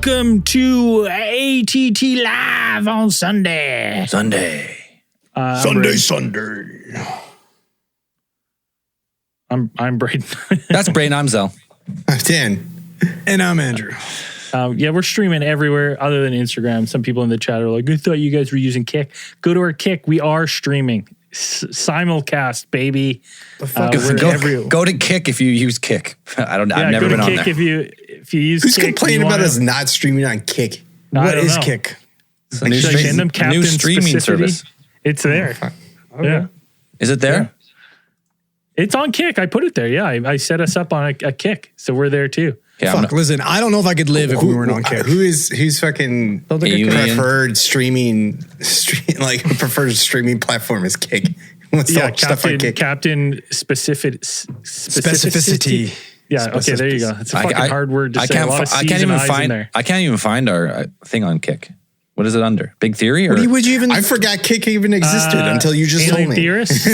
welcome to ATT Live on Sunday. Sunday. I'm Braden. That's Braden. I'm Zell. I'm Dan. And I'm Andrew. Yeah, we're streaming everywhere other than Instagram. Some people in the chat are like, I thought you guys were using Kick. Go to our Kick. We are streaming. Simulcast, baby. Go to Kick if you use Kick. I've never been on there. If you use Who's Kick, complaining about us not streaming on Kick? What is Kick? It's a new streaming service. It's there. Okay. Yeah. Is it there? Yeah. It's on Kick. I put it there. Yeah, I set us up on a Kick, so we're there too. Yeah, listen, I don't know if I could live if we weren't on Kick. Who's fucking preferred streaming platform is Kick? What's the stuff on Kick? Captain specificity. Yeah. Okay. There you go. It's a fucking hard word to say. I can't even find our thing on Kick. What is it under? Big Theory? Or? I forgot Kick even existed until you just told me. Theorists?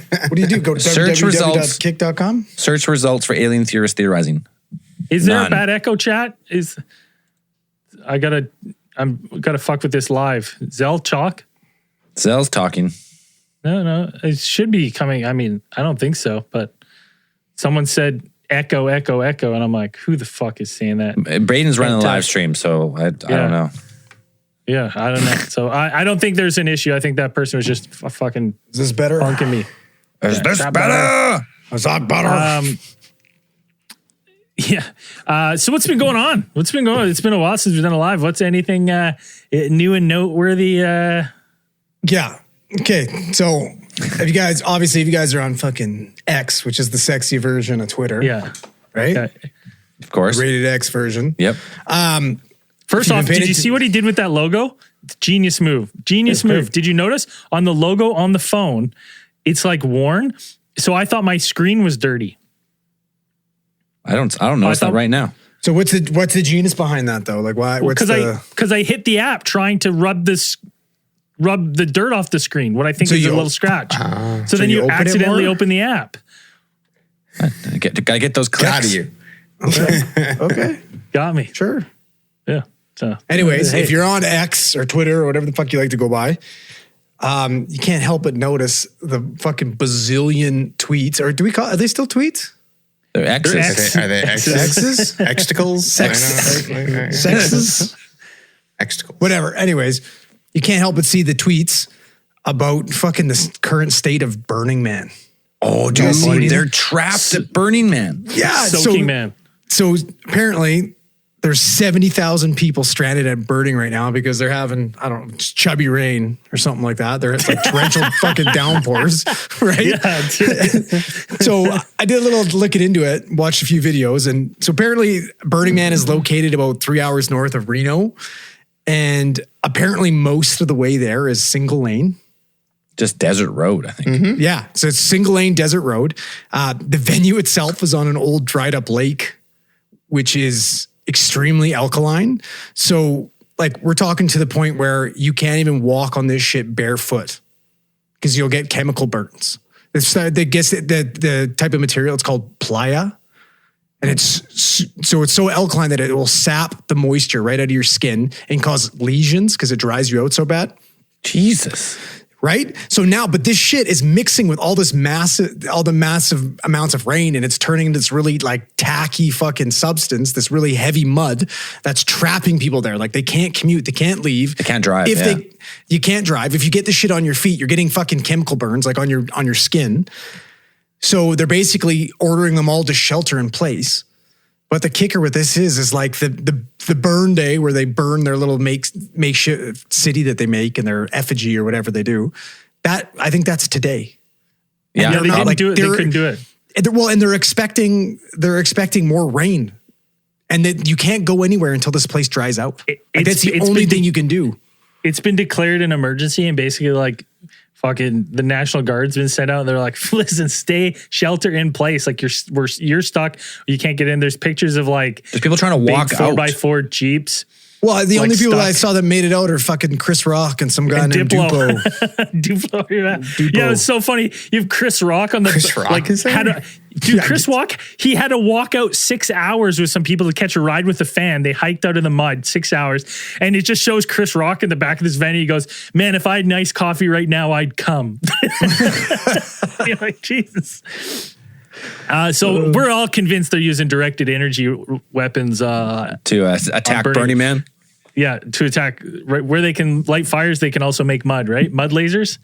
What do you do? Go to www.kick.com? Search results for Alien Theorists Theorizing. Is there a bad echo chat? I'm gotta fuck with this live. Zell talk? Zell's talking. No, it should be coming. I mean, I don't think so, but someone said echo, echo, echo, and I'm like, who the fuck is saying that? Braden's running the live stream, so I don't know. Yeah, I don't know. So I don't think there's an issue. I think that person was just fucking. Is this better? Punking me. Is this better? Is that better? Yeah. So what's been going on? It's been a while since we've done a live. What's anything new and noteworthy? Yeah. Okay. So if you guys are on fucking X, which is the sexy version of Twitter. Yeah. Right? Yeah. Of course. Rated X version. Yep. First off, did you see what he did with that logo? Genius move. Genius move. Did you notice on the logo on the phone, it's like worn? So I thought my screen was dirty. I don't notice that right now. So what's the genius behind that though? Like why? Because I hit the app trying to rub the dirt off the screen. What I think is a little scratch. So then you accidentally open the app. Gotta get those clicks. Got you. Okay. Got me. Sure. Yeah. So anyways, if you're on X or Twitter or whatever the fuck you like to go by, you can't help but notice the fucking bazillion tweets. Or are they still tweets? They're X's. Are they X's? Xticles? Sexes? Xticles. Whatever. Anyways, you can't help but see the tweets about fucking the current state of Burning Man. Oh, dude, they're trapped at Burning Man. Yeah. Soaking Man. So apparently there's 70,000 people stranded at Burning right now because they're having, I don't know, chubby rain or something like that. They're like torrential fucking downpours, right? Yeah, so I did a little looking into it, watched a few videos. And so apparently Burning Man is located about 3 hours north of Reno. And apparently most of the way there is single lane. Just desert road, I think. Mm-hmm. Yeah. So it's single lane desert road. The venue itself is on an old dried up lake, which is extremely alkaline. So like we're talking to the point where you can't even walk on this shit barefoot because you'll get chemical burns. The type of material, it's called playa. And it's so alkaline that it will sap the moisture right out of your skin and cause lesions because it dries you out so bad. Jesus. Right? So now, but this shit is mixing with all the massive amounts of rain, and it's turning into this really like tacky fucking substance, this really heavy mud that's trapping people there. Like they can't commute, they can't leave. They can't drive. You can't drive. If you get the shit on your feet, you're getting fucking chemical burns like on your skin. So they're basically ordering them all to shelter in place. But the kicker with this is like the burn day where they burn their little makeshift city that they make and their effigy or whatever they do. That I think that's today. Yeah, they didn't do it. They couldn't do it. And they're expecting more rain, and that you can't go anywhere until this place dries out. That's the only thing you can do. It's been declared an emergency, and basically like fucking the National Guard's been sent out. And they're like, listen, stay shelter in place. Like you're stuck. You can't get in. There's pictures of like there's people trying to walk out 4x4 Jeeps Well, the like only people stuck. I saw that made it out are fucking Chris Rock and some guy named Dupo. Duplo, yeah, it's so funny. You have Chris Rock on the Chris Rock is there? Chris Rock, he had to walk out 6 hours with some people to catch a ride with the fan. They hiked out in the mud 6 hours, and it just shows Chris Rock in the back of this van. He goes, "Man, if I had nice coffee right now, I'd come." You're like, Jesus. So we're all convinced they're using directed energy weapons to attack Burning Man. Yeah, to attack right where they can light fires. They can also make mud, right? Mud lasers.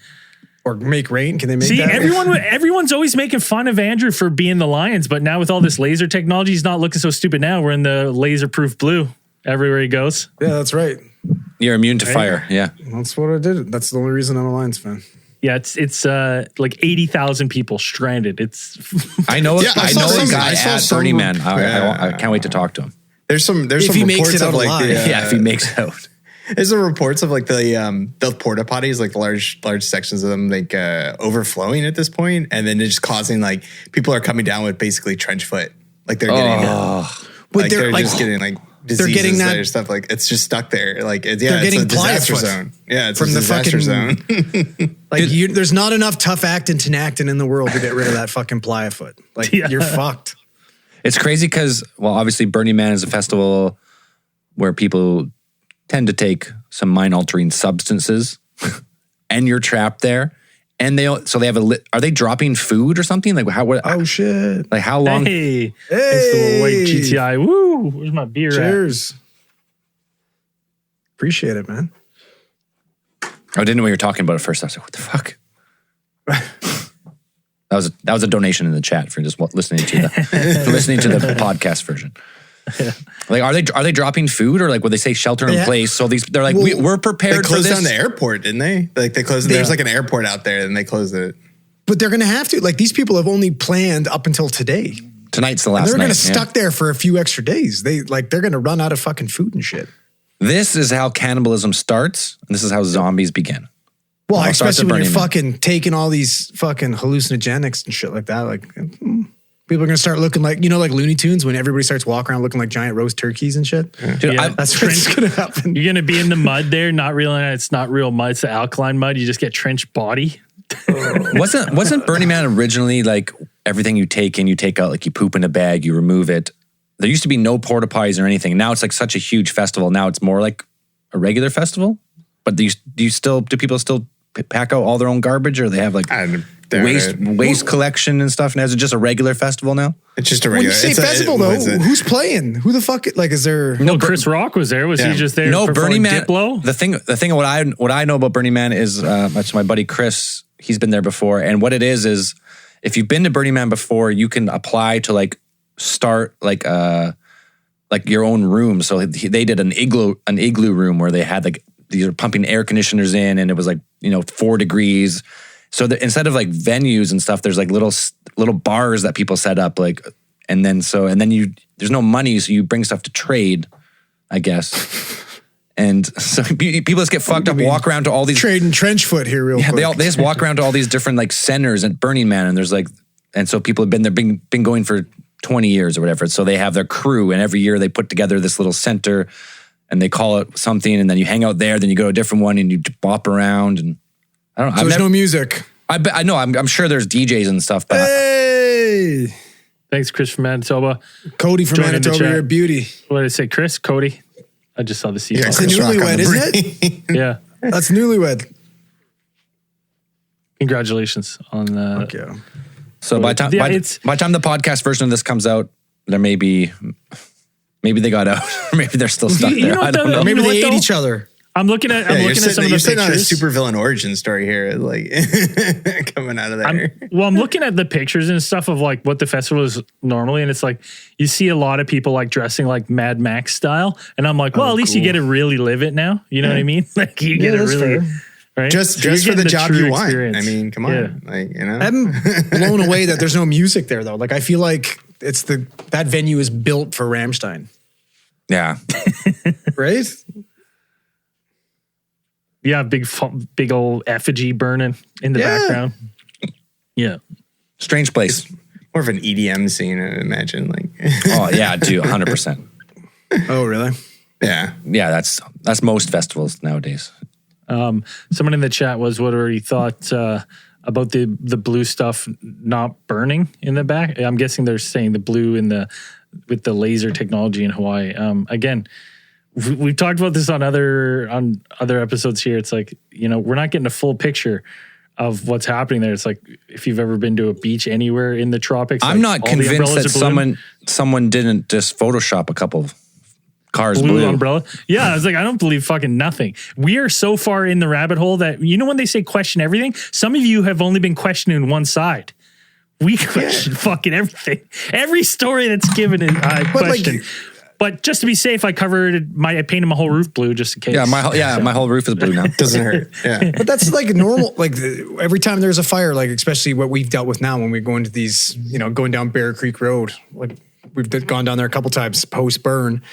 Or make rain. Can they make See, that? everyone's always making fun of Andrew for being the Lions, but now with all this laser technology, he's not looking so stupid now. We're in the laser-proof blue everywhere he goes. Yeah, that's right. You're immune to fire. Yeah. That's what I did. That's the only reason I'm a Lions fan. Yeah, it's like 80,000 people stranded. It's I know Yeah, I know a guy at some- Burning Man. Yeah. I can't wait to talk to him. There's some If he makes reports it out of like alive. Yeah, if he makes it out. There's some reports of like the porta potties, like the large sections of them, like overflowing at this point, and then it's just causing like people are coming down with basically trench foot, like they're getting, But they're just getting like diseases getting that- or stuff like it's just stuck there, like it's getting a disaster plywood zone. Yeah, it's from a the disaster fucking- zone. Like there's not enough tough actin tenactin in the world to get rid of that fucking plywood. Like you're fucked. It's crazy because, well, obviously Burning Man is a festival where people tend to take some mind-altering substances, and you're trapped there. And they have are they dropping food or something? Like how? What, Oh shit! like how long? Hey, it's the little white GTI. Woo! Where's my beer at? Cheers. Appreciate it, man. I didn't know what you were talking about at first. I was like, what the fuck? That was a donation in the chat for just listening to the podcast version. Like, are they dropping food, or like would they say shelter in place? So they're like, we're prepared They for closed this. down the airport, didn't they? Like they closed. There's like an airport out there, and they closed it. But they're gonna have to. Like these people have only planned up until today. Tonight's the last They're night. gonna stuck there for a few extra days. They're gonna run out of fucking food and shit. This is how cannibalism starts, and this is how zombies begin. Well, Well, especially when you're Burning Man. fucking taking all these fucking hallucinogenics and shit like that. Like people are gonna start looking like like Looney Tunes when everybody starts walking around looking like giant roast turkeys and shit. Dude, Yeah. That's what's gonna happen. You're gonna be in the mud there, not realizing it's not real mud; it's the alkaline mud. You just get trench body. wasn't Burning Man originally like everything you take in, you take out, like you poop in a bag, you remove it. There used to be no porta potties or anything. Now it's like such a huge festival. Now it's more like a regular festival. But do people still pack out all their own garbage, or they have like waste collection and stuff? And is it just a regular festival now? It's just a When regular. you say festival though, who's playing? Who the fuck? Like, is there? No, Chris Rock was there. Was he just there? No, performing Burning Man. Diplo? The thing. What I know about Burning Man is that's my buddy Chris. He's been there before, and what it is if you've been to Burning Man before, you can apply to like start like your own room. So they did an igloo room where they had like these are pumping air conditioners in, and it was like 4 degrees. So instead of like venues and stuff, there's like little bars that people set up, like, and then there's no money, so you bring stuff to trade, I guess. And so people just get fucked up, walk around to all these Trading trench foot here real quick. they just walk around to all these different like centers at Burning Man, and there's like, and so people have been there, been going for 20 years or whatever. So they have their crew, and every year they put together this little center, and they call it something, and then you hang out there, then you go to a different one, and you bop around, and I don't know. So there's no music. I know. I'm sure there's DJs and stuff, but Hey, Thanks, Chris from Manitoba. Cody from Joining the Manitoba, chat. you're a beauty. What did I say, Chris? Cody? I just saw the C. It's a newlywed, isn't it? Yeah. That's newlywed. Congratulations on that. Okay. so by the time the podcast version of this comes out, there maybe they got out, or maybe they're still stuck You know there. what I don't the- know. Maybe You know they what, ate though? each other. I'm looking at some of the You're sitting on a pictures. supervillain origin story here, like coming out of there. I'm looking at the pictures and stuff of like what the festival is normally, and it's like you see a lot of people like dressing like Mad Max style, and I'm like, well, at least you get to really live it now. You know what I mean? Like you get to that's really, fair. right? Just So you're for the getting job true you want. experience. I mean, come on, Yeah. I'm blown away that there's no music there though. Like I feel like that venue is built for Rammstein, Yeah. right? Yeah, big old effigy burning in the background. Yeah. Strange place. More of an EDM scene, I imagine. Like, Oh yeah, dude, 100%. Oh really? Yeah. Yeah, that's most festivals nowadays. Someone in the chat was whether he thought about the blue stuff not burning in the back. I'm guessing they're saying the blue with the laser technology in Hawaii. Again, we've talked about this on other episodes here. It's like, we're not getting a full picture of what's happening there. It's like if you've ever been to a beach anywhere in the tropics. I'm not convinced that someone didn't just Photoshop a couple of cars blue umbrella. Yeah, I was like, I don't believe fucking nothing. We are so far in the rabbit hole that when they say question everything, some of you have only been questioning one side. We question fucking everything. Every story that's given is question. But just to be safe, I painted my whole roof blue just in case. Yeah, my whole roof is blue now. Doesn't hurt. Yeah. But that's like normal. Like every time there's a fire, like especially what we've dealt with now when we go into these, going down Bear Creek Road, like we've gone down there a couple times post burn.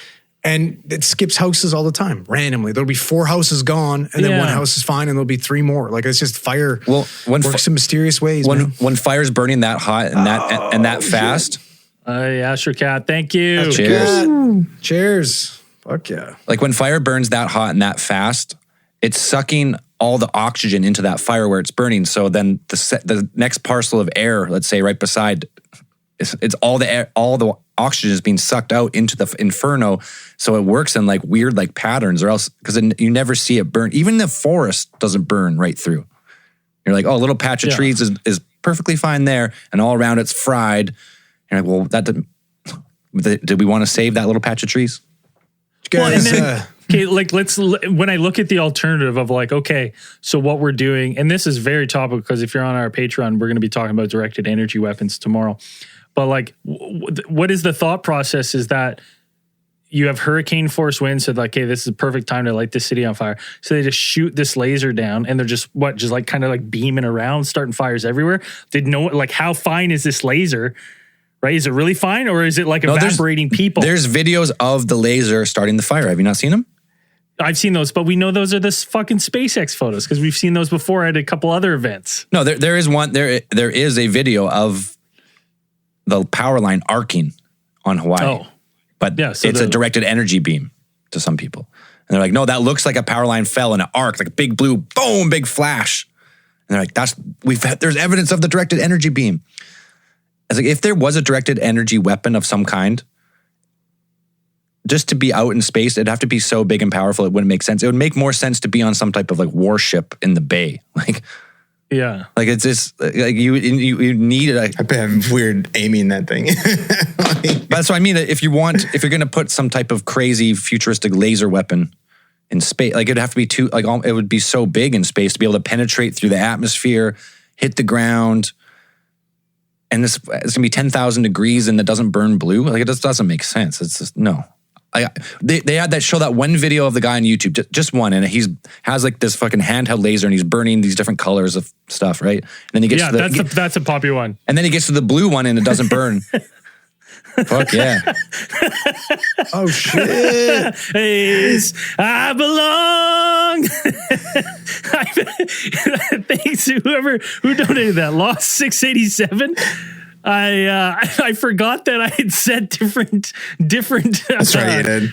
And it skips houses all the time, randomly. There'll be 4 houses gone, and then one house is fine, and there'll be 3 more. Like it's just fire. Well, works in mysterious ways. When fire's burning that hot and that fast. Sure, Cat. Thank you. Cheers. Fuck yeah. Like when fire burns that hot and that fast, it's sucking all the oxygen into that fire where it's burning. So then the next parcel of air, let's say right beside, it's all the air, all the oxygen is being sucked out into the inferno. So it works in like weird like patterns, or else because you never see it burn. Even the forest doesn't burn right through. You're like, oh, a little patch of trees is perfectly fine there, and all around it's fried. You're like, well, did we want to save that little patch of trees? Well, and then, when I look at the alternative of like, okay, so what we're doing, and this is very topical because if you're on our Patreon, we're going to be talking about directed energy weapons tomorrow. But like, what is the thought process is that you have hurricane force winds, so like, hey, this is a perfect time to light this city on fire. So they just shoot this laser down, and they're just like kind of like beaming around, starting fires everywhere. How fine is this laser? Right? Is it really fine, or is it like evaporating people? There's videos of the laser starting the fire. Have you not seen them? I've seen those, but we know those are the fucking SpaceX photos because we've seen those before at a couple other events. No, there is one. There is a video of the power line arcing on Hawaii. Oh. But it's a directed energy beam to some people. And they're like, no, that looks like a power line fell in an arc, like a big blue, boom, big flash. And they're like, there's evidence of the directed energy beam. I was like, if there was a directed energy weapon of some kind, just to be out in space, it'd have to be so big and powerful, it wouldn't make sense. It would make more sense to be on some type of like warship in the bay. Like it's just like you need it. I've been weird aiming that thing. That's what I mean. If you're going to put some type of crazy futuristic laser weapon in space, like it'd have to be it would be so big in space to be able to penetrate through the atmosphere, hit the ground. And it's going to be 10,000 degrees and it doesn't burn blue. Like it just doesn't make sense. It's just, no. They had that one video of the guy on YouTube, just one, and he has like this fucking handheld laser and he's burning these different colors of stuff, right? And then he gets that's a popular one. And then he gets to the blue one and it doesn't burn. Fuck yeah. Oh shit. I belong. Thanks to who donated that. Lost 687. I forgot that I had said different. That's right, you did.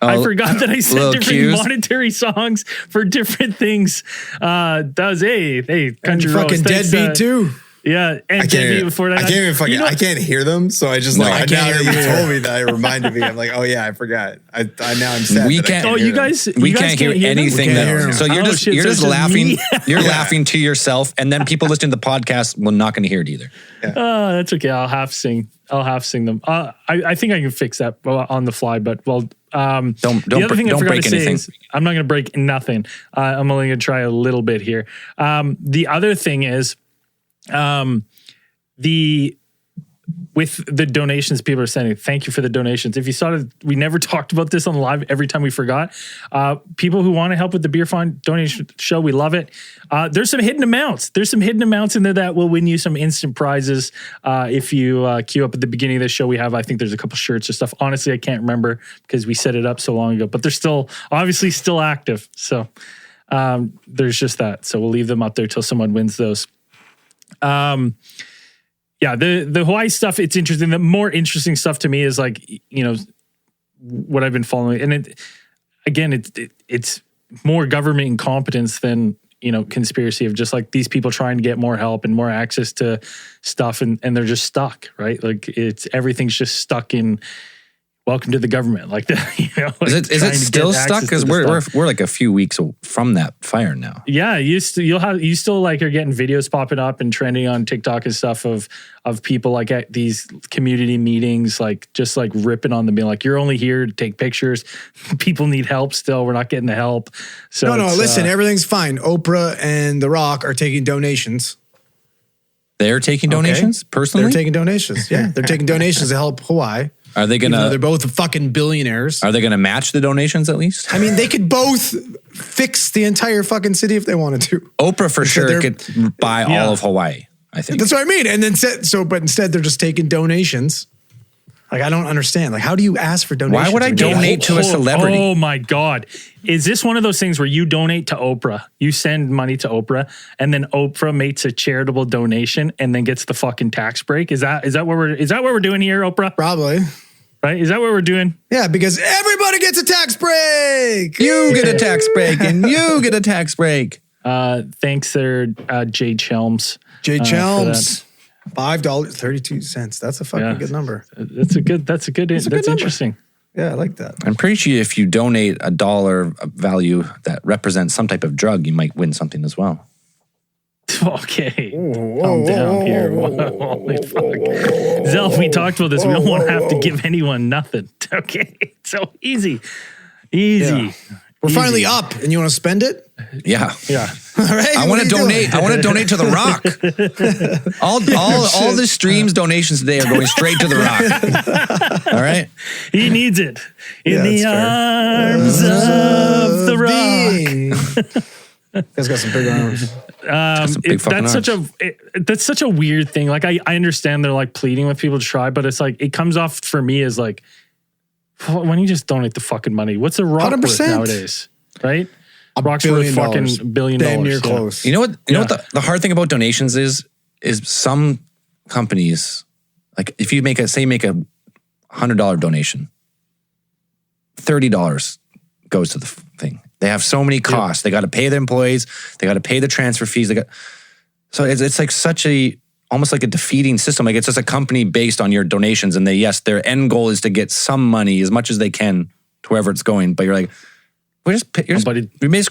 I forgot that I said different monetary songs for different things. That was Country Roads. Fucking Deadbeat too. Yeah, and Deadbeat before that. I can't hear them, so I just now that you told me that, it reminded me. I'm like, oh yeah, I forgot. I now I'm sad. We can't. You guys can't hear anything. So you're just laughing. You're laughing to yourself, and then people listening to the podcast will not going to hear it either. Yeah. That's okay. I'll half sing them. I think I can fix that on the fly, but don't the other thing I forgot break to say anything. is I'm not going to break nothing. I'm only going to try a little bit here. The other thing is, with the donations people are sending, thank you for the donations. If you saw it, we never talked about this on live every time we forgot. People who want to help with the Beer Fund donation show, we love it. There's some hidden amounts. There's some hidden amounts in there that will win you some instant prizes. If you queue up at the beginning of the show, I think there's a couple shirts or stuff. Honestly, I can't remember because we set it up so long ago, but they're still active. So there's just that. So we'll leave them up there till someone wins those. The Hawaii stuff, it's interesting. The more interesting stuff to me is like, what I've been following, and it's more government incompetence than, conspiracy of just like these people trying to get more help and more access to stuff, and they're just stuck, right? Like everything's just stuck in welcome to the government, like that. Is it still stuck? Because we're like a few weeks from that fire now. Yeah, you still like are getting videos popping up and trending on TikTok and stuff of people like at these community meetings, like just like ripping on them, being like, "You're only here to take pictures. People need help still. We're not getting the help." So no, listen, everything's fine. Oprah and The Rock are taking donations. They're taking donations personally. They're taking donations. Yeah, they're taking donations to help Hawaii. Are they gonna? They're both fucking billionaires. Are they gonna match the donations at least? I mean, they could both fix the entire fucking city if they wanted to. Oprah for sure could buy all of Hawaii. I think that's what I mean. And then but instead they're just taking donations. Like, I don't understand. Like, how do you ask for donations? Why would I donate to a celebrity? Oh my God. Is this one of those things where you donate to Oprah, you send money to Oprah, and then Oprah makes a charitable donation and then gets the fucking tax break? Is that what we're doing here, Oprah? Probably. Right? Is that what we're doing? Yeah, because everybody gets a tax break. You get a tax break and you get a tax break. Thanks there, Jade Chelms. Jade Chelms. $5.32. That's a fucking good number. That's interesting. Yeah, I like that. I'm pretty sure if you donate $1 value that represents some type of drug, you might win something as well. Okay. Calm down here. Holy fuck. Zelf, we talked about this. We don't want to have to give anyone nothing. Okay. So easy. Yeah. We're finally up, and you want to spend it? Yeah. Yeah. All right. I want to donate. I want to donate to The Rock. all the streams donations today are going straight to The Rock. All right. He needs it in the arms of The Rock. He's got some big arms. That's such a weird thing. Like I understand they're like pleading with people to try, but it's like it comes off for me as like, why don't you just donate the fucking money? What's a rock 100%. Worth nowadays? Right? Rock's worth fucking $1 billion. Damn near close. You know what? You know what the hard thing about donations is some companies, like if you make a $100 donation, $30 goes to the thing. They have so many costs. They got to pay their employees. They got to pay the transfer fees. So it's like almost like a defeating system. Like it's just a company based on your donations, and their end goal is to get some money as much as they can to wherever it's going. But you're like, we're just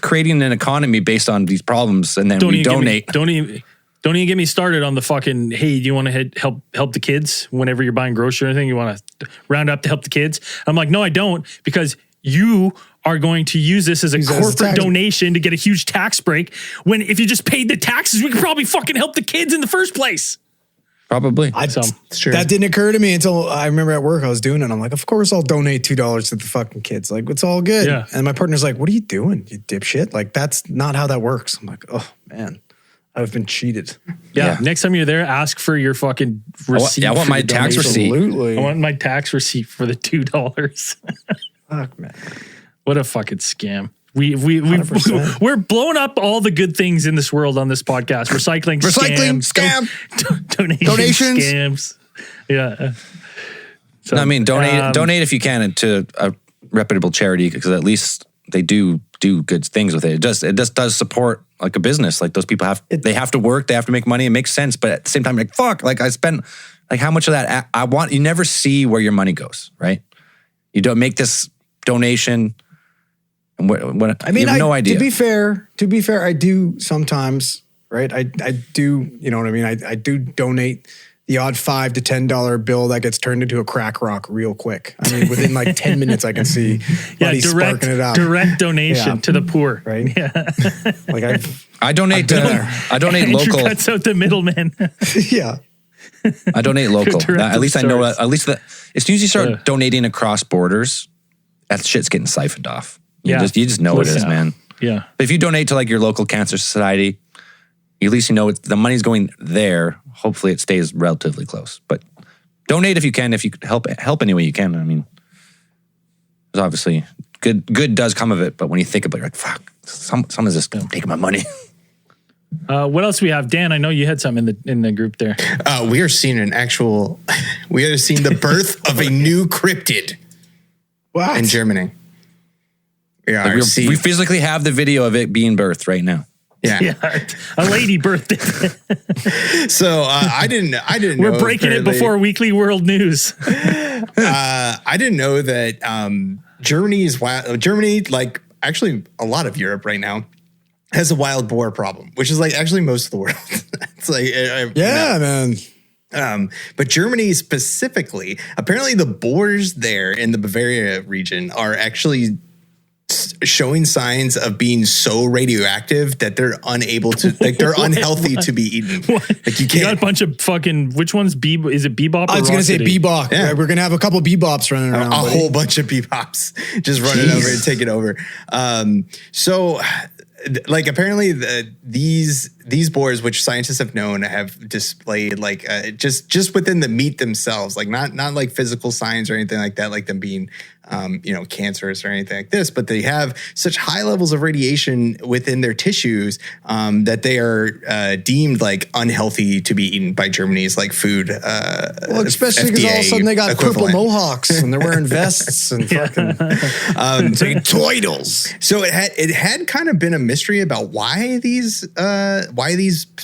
creating an economy based on these problems, and then we donate. Don't even get me started on the fucking, hey, do you want to help the kids whenever you're buying groceries or anything? You want to round up to help the kids? I'm like, no, I don't, because you are going to use this as a corporate donation to get a huge tax break, when if you just paid the taxes, we could probably fucking help the kids in the first place. Probably. That didn't occur to me until I remember at work I was doing it. I'm like, of course I'll donate $2 to the fucking kids. Like, it's all good. Yeah. And my partner's like, what are you doing, you dipshit? Like, that's not how that works. I'm like, oh man, I've been cheated. Yeah. Next time you're there, ask for your fucking receipt. I want my tax receipt. Absolutely. I want my tax receipt for the $2. Fuck, man. What a fucking scam. We're blowing up all the good things in this world on this podcast. Recycling scam, donations, scams. Yeah. So, no, I mean, donate if you can to a reputable charity, because at least they do good things with it. It just does support like a business. Like those people they have to work, they have to make money. It makes sense, but at the same time, like fuck, like I spent like how much of that you never see where your money goes, right? You don't make this donation. I mean, no idea. To be fair, I do sometimes, right? I do, you know what I mean? I do donate the odd $5 to $10 bill that gets turned into a crack rock real quick. I mean, within like 10 minutes, I can see sparking it up. Direct donation to the poor, right? Yeah. Like I donate local. Cuts out the middleman. Yeah. I donate local. At least I know. At least as soon as you start donating across borders, that shit's getting siphoned off. You just know what it is, man. Yeah. But if you donate to like your local cancer society, at least you know the money's going there. Hopefully it stays relatively close. But donate if you can. If you could help any way you can. I mean, there's obviously good does come of it. But when you think about it, you're like, fuck, someone's just taking my money. What else we have? Dan, I know you had something in the group there. We are seeing the birth of a new cryptid. What? in Germany. Yeah, Like we physically have the video of it being birthed right now. Yeah. A lady birthday. So I didn't know. We're breaking it before Weekly World News. I didn't know that Germany, like actually a lot of Europe right now, has a wild boar problem, which is like actually most of the world. It's like, man. But Germany specifically, apparently the boars there in the Bavaria region are actually showing signs of being so radioactive that they're unable to, like they're unhealthy to be eaten. Like you can't. You got a bunch of fucking, which one's is it Bebop? I was going to say Bebop. Yeah. We're going to have a couple Bebops running around. A whole bunch of Bebops just running over and taking over. So like apparently these boars, which scientists have known, have displayed like just within the meat themselves, like not like physical signs or anything like that, like them being cancerous or anything like this, but they have such high levels of radiation within their tissues that they are deemed like unhealthy to be eaten by Germany's like food. Well, especially because all of a sudden they got purple mohawks and they're wearing vests and fucking toidles. So it had kind of been a mystery about why these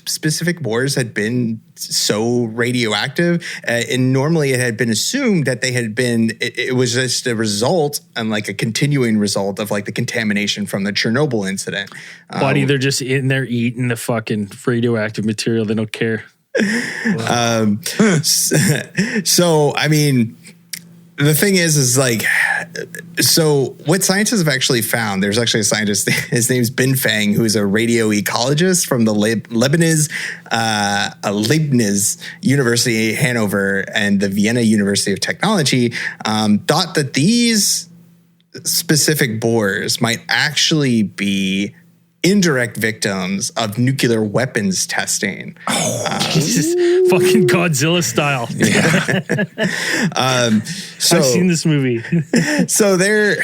specific boars had been so radioactive, and normally it had been assumed that they had been. It was just a result and like a continuing result of like the contamination from the Chernobyl incident. Buddy, they're just in there eating the fucking radioactive material. They don't care. So I mean, the thing is like, so what scientists have actually found, there's actually a scientist, his name's Ben Fang, who is a radio ecologist from the Leibniz University, Hanover, and the Vienna University of Technology, thought that these specific boars might actually be indirect victims of nuclear weapons testing. Jesus, fucking Godzilla style. So I've seen this movie. So they're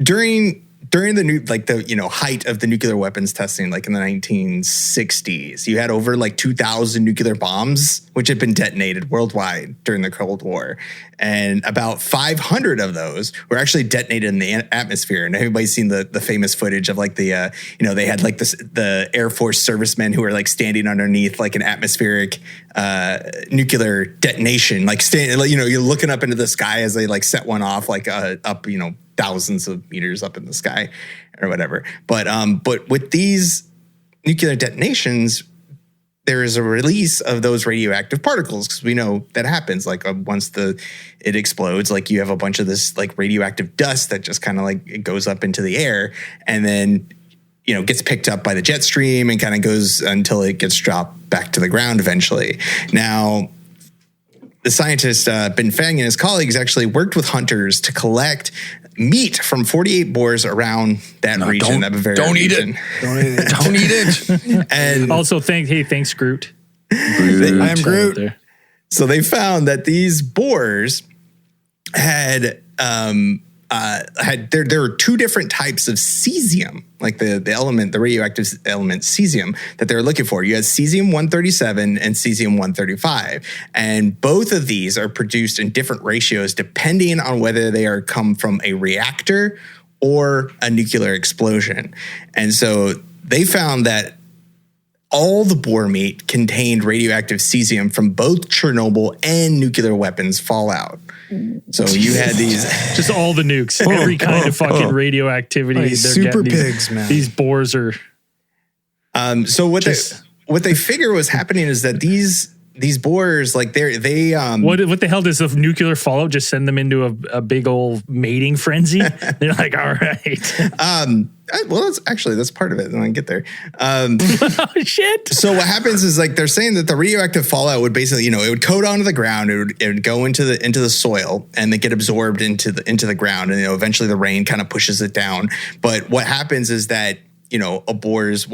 during the height of the nuclear weapons testing, like in the 1960s, you had over like 2,000 nuclear bombs which had been detonated worldwide during the Cold War, and about 500 of those were actually detonated in the atmosphere. And everybody's seen the famous footage of like they had like the Air Force servicemen who were like standing underneath like an atmospheric nuclear detonation, like you're looking up into the sky as they like set one off like up thousands of meters up in the sky or whatever. But with these nuclear detonations, there is a release of those radioactive particles, because we know that happens. Like once it explodes, like you have a bunch of this like radioactive dust that just kind of like it goes up into the air, and then gets picked up by the jet stream and kind of goes until it gets dropped back to the ground eventually. Now, the scientist Ben Fang and his colleagues actually worked with hunters to collect meat from 48 boars around that region. Don't eat it. Don't eat it. And also, thanks, Groot. I am Groot. So they found that these boars had there were two different types of cesium, like the radioactive element cesium that they were looking for. You had cesium-137 and cesium-135, and both of these are produced in different ratios depending on whether they are come from a reactor or a nuclear explosion. And so they found that all the boar meat contained radioactive cesium from both Chernobyl and nuclear weapons fallout. So you had these just all the nukes, every kind of fucking radioactivity. They're super pigs, man. These boars are. So what they figure was happening is that these boars, like they what the hell does the nuclear fallout just send them into a big old mating frenzy? They're like, all right. Well, that's part of it. And I get there. Oh, shit. So what happens is like they're saying that the radioactive fallout would basically, it would coat onto the ground. It would go into the soil and then get absorbed into the ground. And eventually the rain kind of pushes it down. But what happens is that one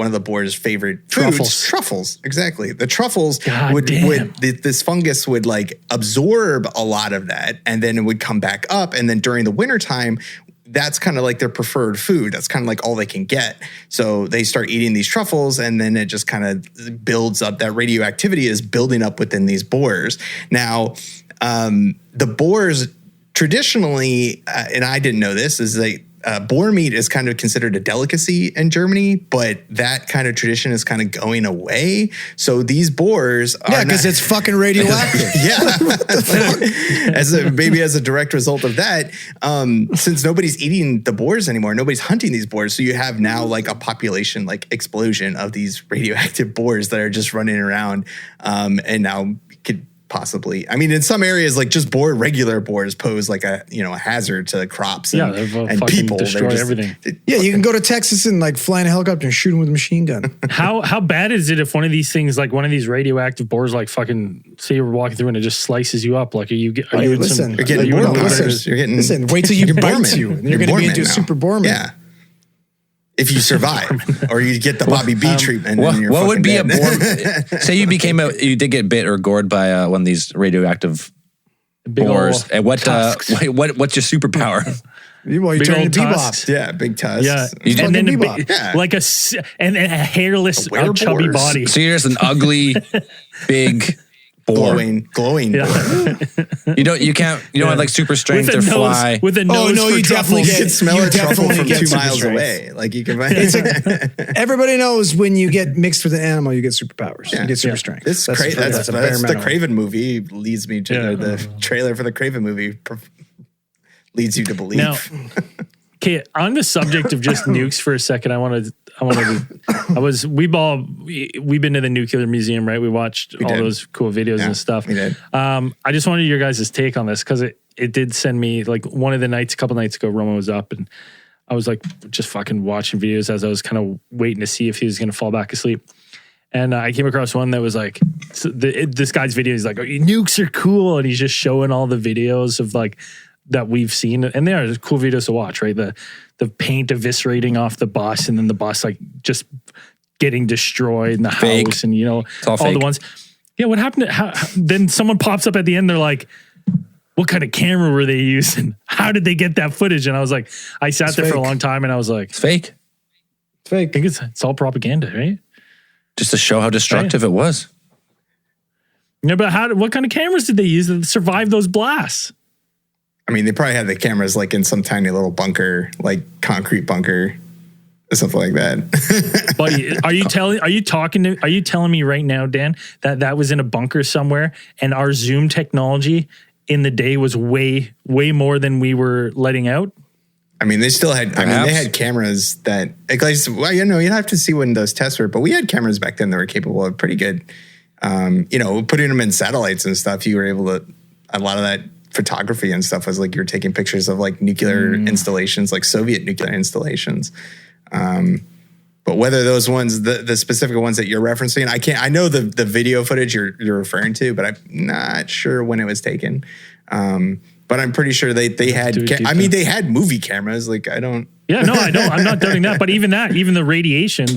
of the boar's favorite foods, truffles. Exactly. The truffles this fungus would like absorb a lot of that, and then it would come back up. And then during the wintertime, that's kind of like their preferred food. That's kind of like all they can get. So they start eating these truffles, and then it just kind of builds up. That radioactivity is building up within these boars. Now, the boars traditionally, and I didn't know this, is that boar meat is kind of considered a delicacy in Germany, but that kind of tradition is kind of going away. So these boars are because it's fucking radioactive. Maybe as a direct result of that, since nobody's eating the boars anymore, nobody's hunting these boars. So you have now like a population like explosion of these radioactive boars that are just running around, and now could possibly, I mean, in some areas, like just regular boars pose like a hazard to crops and people. Destroy everything. You can go to Texas and like fly in a helicopter and shoot them with a machine gun. How bad is it if one of these things, like one of these radioactive boars, like fucking, say you're walking through and it just slices you up? Like, you're getting boar powders. Listen, wait till you bite you. And you're going to be into a super boarman. Yeah. If you survive, or you get the Bobby B treatment. What would be dead. A boar? Say you did get bit or gored by one of these radioactive boars. And what's your superpower? Well, you turn into Bebop. Yeah, big tusks. Yeah, and then like a hairless, chubby body. So you're just an ugly, big. Boar. Glowing. Yeah. You don't have like super strength or fly. With a nose you definitely can smell a truffle from 2 miles away. Like you can. Everybody knows when you get mixed with an animal, you get superpowers. You get super strength. That's the Craven movie leads me to the trailer for the Craven movie leads you to believe. Now, okay, on the subject of just nukes for a second, we've been to the nuclear museum, right? We watched all those cool videos and stuff. We did. I just wanted your guys' take on this because it did send me, like, one of the nights, a couple nights ago, Roman was up and I was like just fucking watching videos as I was kind of waiting to see if he was going to fall back asleep. And I came across one that was like, this guy's video, he's like, nukes are cool. And he's just showing all the videos of like, that we've seen. And they are cool videos to watch, right? The paint eviscerating off the bus and then the bus like just getting destroyed in the house and all the ones. Yeah, what happened? Then someone pops up at the end. They're like, what kind of camera were they using? How did they get that footage? And I was like, I sat there for a long time and I was like, it's fake. It's fake. I think it's all propaganda, right? Just to show how destructive it was. Yeah, but what kind of cameras did they use that survived those blasts? I mean, they probably had the cameras like in some tiny little bunker, like concrete bunker, or something like that. But are you telling me right now, Dan, that was in a bunker somewhere and our Zoom technology in the day was way, way more than we were letting out? I mean, they still had, they had cameras that, you'd have to see when those tests were, but we had cameras back then that were capable of pretty good, putting them in satellites and stuff. You were able to, a lot of that photography and stuff was like you're taking pictures of like nuclear installations, like Soviet nuclear installations. But whether those ones, the specific ones that you're referencing, I know the video footage you're referring to, but I'm not sure when it was taken. But I'm pretty sure they had, they had movie cameras. Like I don't. Yeah, no, I don't. I'm not doubting that. But even the radiation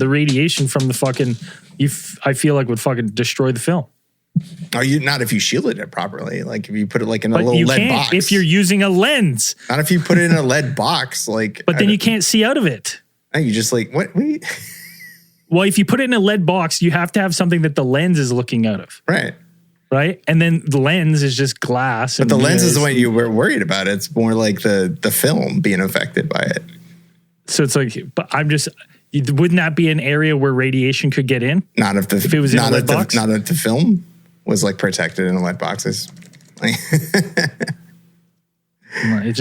from the fucking, I feel like would fucking destroy the film. Are you not if you shielded it properly? Like if you put it like in a little lead box. If you're using a lens. Not if you put it in a lead box. Like, but then you can't see out of it. You just like what? Well, if you put it in a lead box, you have to have something that the lens is looking out of. Right. And then the lens is just glass. But the lens is the one you were worried about. It's more like the film being affected by it. So it's like, but wouldn't that be an area where radiation could get in? Not if it was in a lead box. Not if the film was like protected in lead boxes.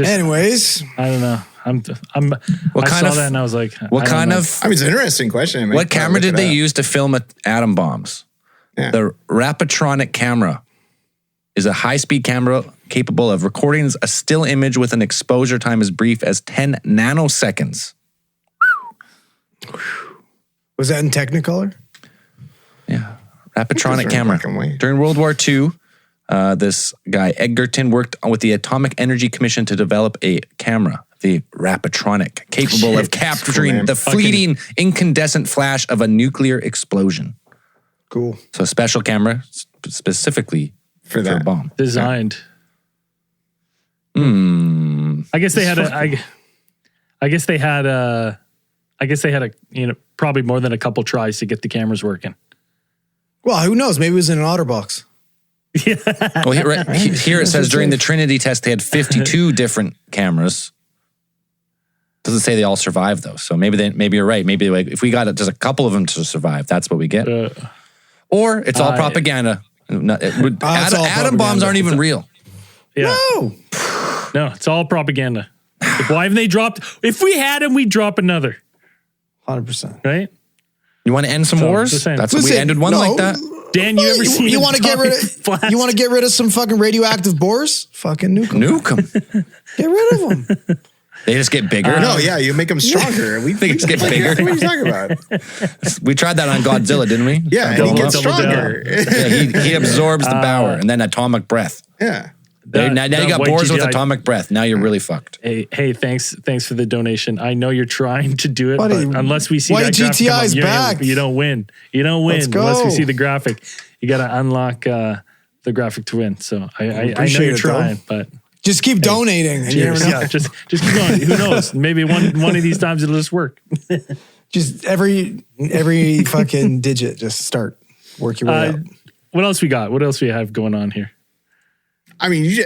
Anyways, I don't know. I saw that and I was like, it's an interesting question. What camera did they use to film atom bombs? Yeah. The Rapatronic camera is a high-speed camera capable of recording a still image with an exposure time as brief as 10 nanoseconds. Was that in Technicolor? Yeah. Rapatronic camera. During World War II, this guy, Egerton, worked with the Atomic Energy Commission to develop a camera, the Rapatronic, capable of capturing the fleeting incandescent flash of a nuclear explosion. Cool. So a special camera specifically for a bomb. Designed. I guess they had probably more than a couple tries to get the cameras working. Well, who knows? Maybe it was in an OtterBox. Well, here it says during the Trinity test, they had 52 different cameras. Doesn't say they all survived though. So maybe you're right. Maybe like if we got just a couple of them to survive, that's what we get. Or it's all propaganda. Atom bombs aren't even real. Yeah. No, it's all propaganda. Why haven't they dropped? If we had them, we'd drop another. 100%. Right? You want to end some wars? That's what we ended one like that. Dan, you ever seen? You want to get rid of? You want to get rid of some fucking radioactive boars? Fucking nuke them. Nuke them. Get rid of them. They just get bigger. No, yeah, you make them stronger. They just get bigger. What are you talking about? We tried that on Godzilla, didn't we? Yeah, and he gets stronger. Yeah, he absorbs the power and then atomic breath. Yeah. Now you got boars with atomic breath. Now you're really fucked. Hey, thanks for the donation. I know you're trying to do it, Buddy, but unless we see White that graphic GTI's come up, back. You don't win. You don't win Let's go. unless we see the graphic. You got to unlock the graphic to win. So I know you're trying, but just keep donating. And you never know. Yeah, just keep going. Who knows? Maybe one of these times it'll just work. Just every fucking digit, just start. Work your way up. What else we got? What else we have going on here? I mean,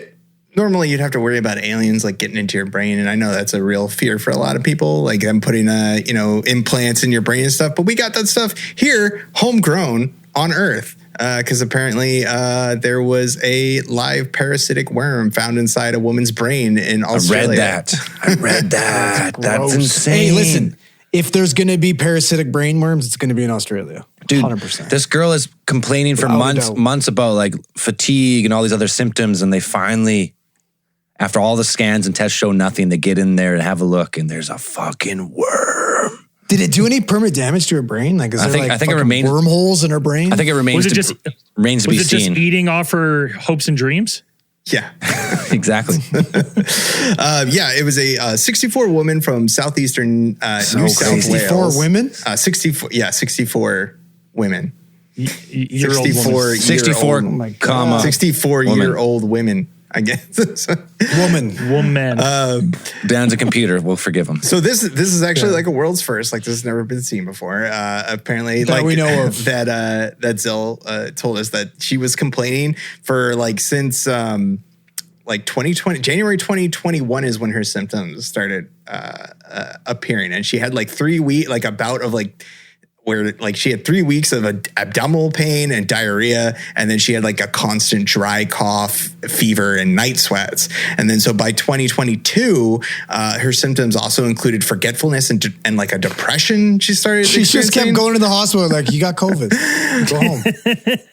normally you'd have to worry about aliens like getting into your brain, and I know that's a real fear for a lot of people, like them putting implants in your brain and stuff. But we got that stuff here, homegrown on Earth, because apparently there was a live parasitic worm found inside a woman's brain in Australia. I read that. That's insane. Hey, listen. If there's going to be parasitic brain worms, it's going to be in Australia. Dude, 100%. This girl is complaining for months about like fatigue and all these other symptoms, and they finally, after all the scans and tests show nothing, they get in there and have a look, and there's a fucking worm. Did it do any permanent damage to her brain? Like, is there I think it remains wormholes in her brain? I think it remains to be seen. Was it just eating off her hopes and dreams? Yeah, exactly. It was a 64 woman from southeastern New South Wales. 64 women? 64 women. 64-year-old women, I guess. Woman. Dan's a computer. We'll forgive him. So this is actually like a world's first. Like this has never been seen before. Apparently, that we know of. That Zill told us that she was complaining for like since like 2020, January 2021 is when her symptoms started appearing, and she had like 3 weeks, like a bout of like, where like she had 3 weeks of abdominal pain and diarrhea, and then she had like a constant dry cough, fever, and night sweats. And then so by 2022, her symptoms also included forgetfulness and like a depression. She just kept going to the hospital like, you got COVID. Go home.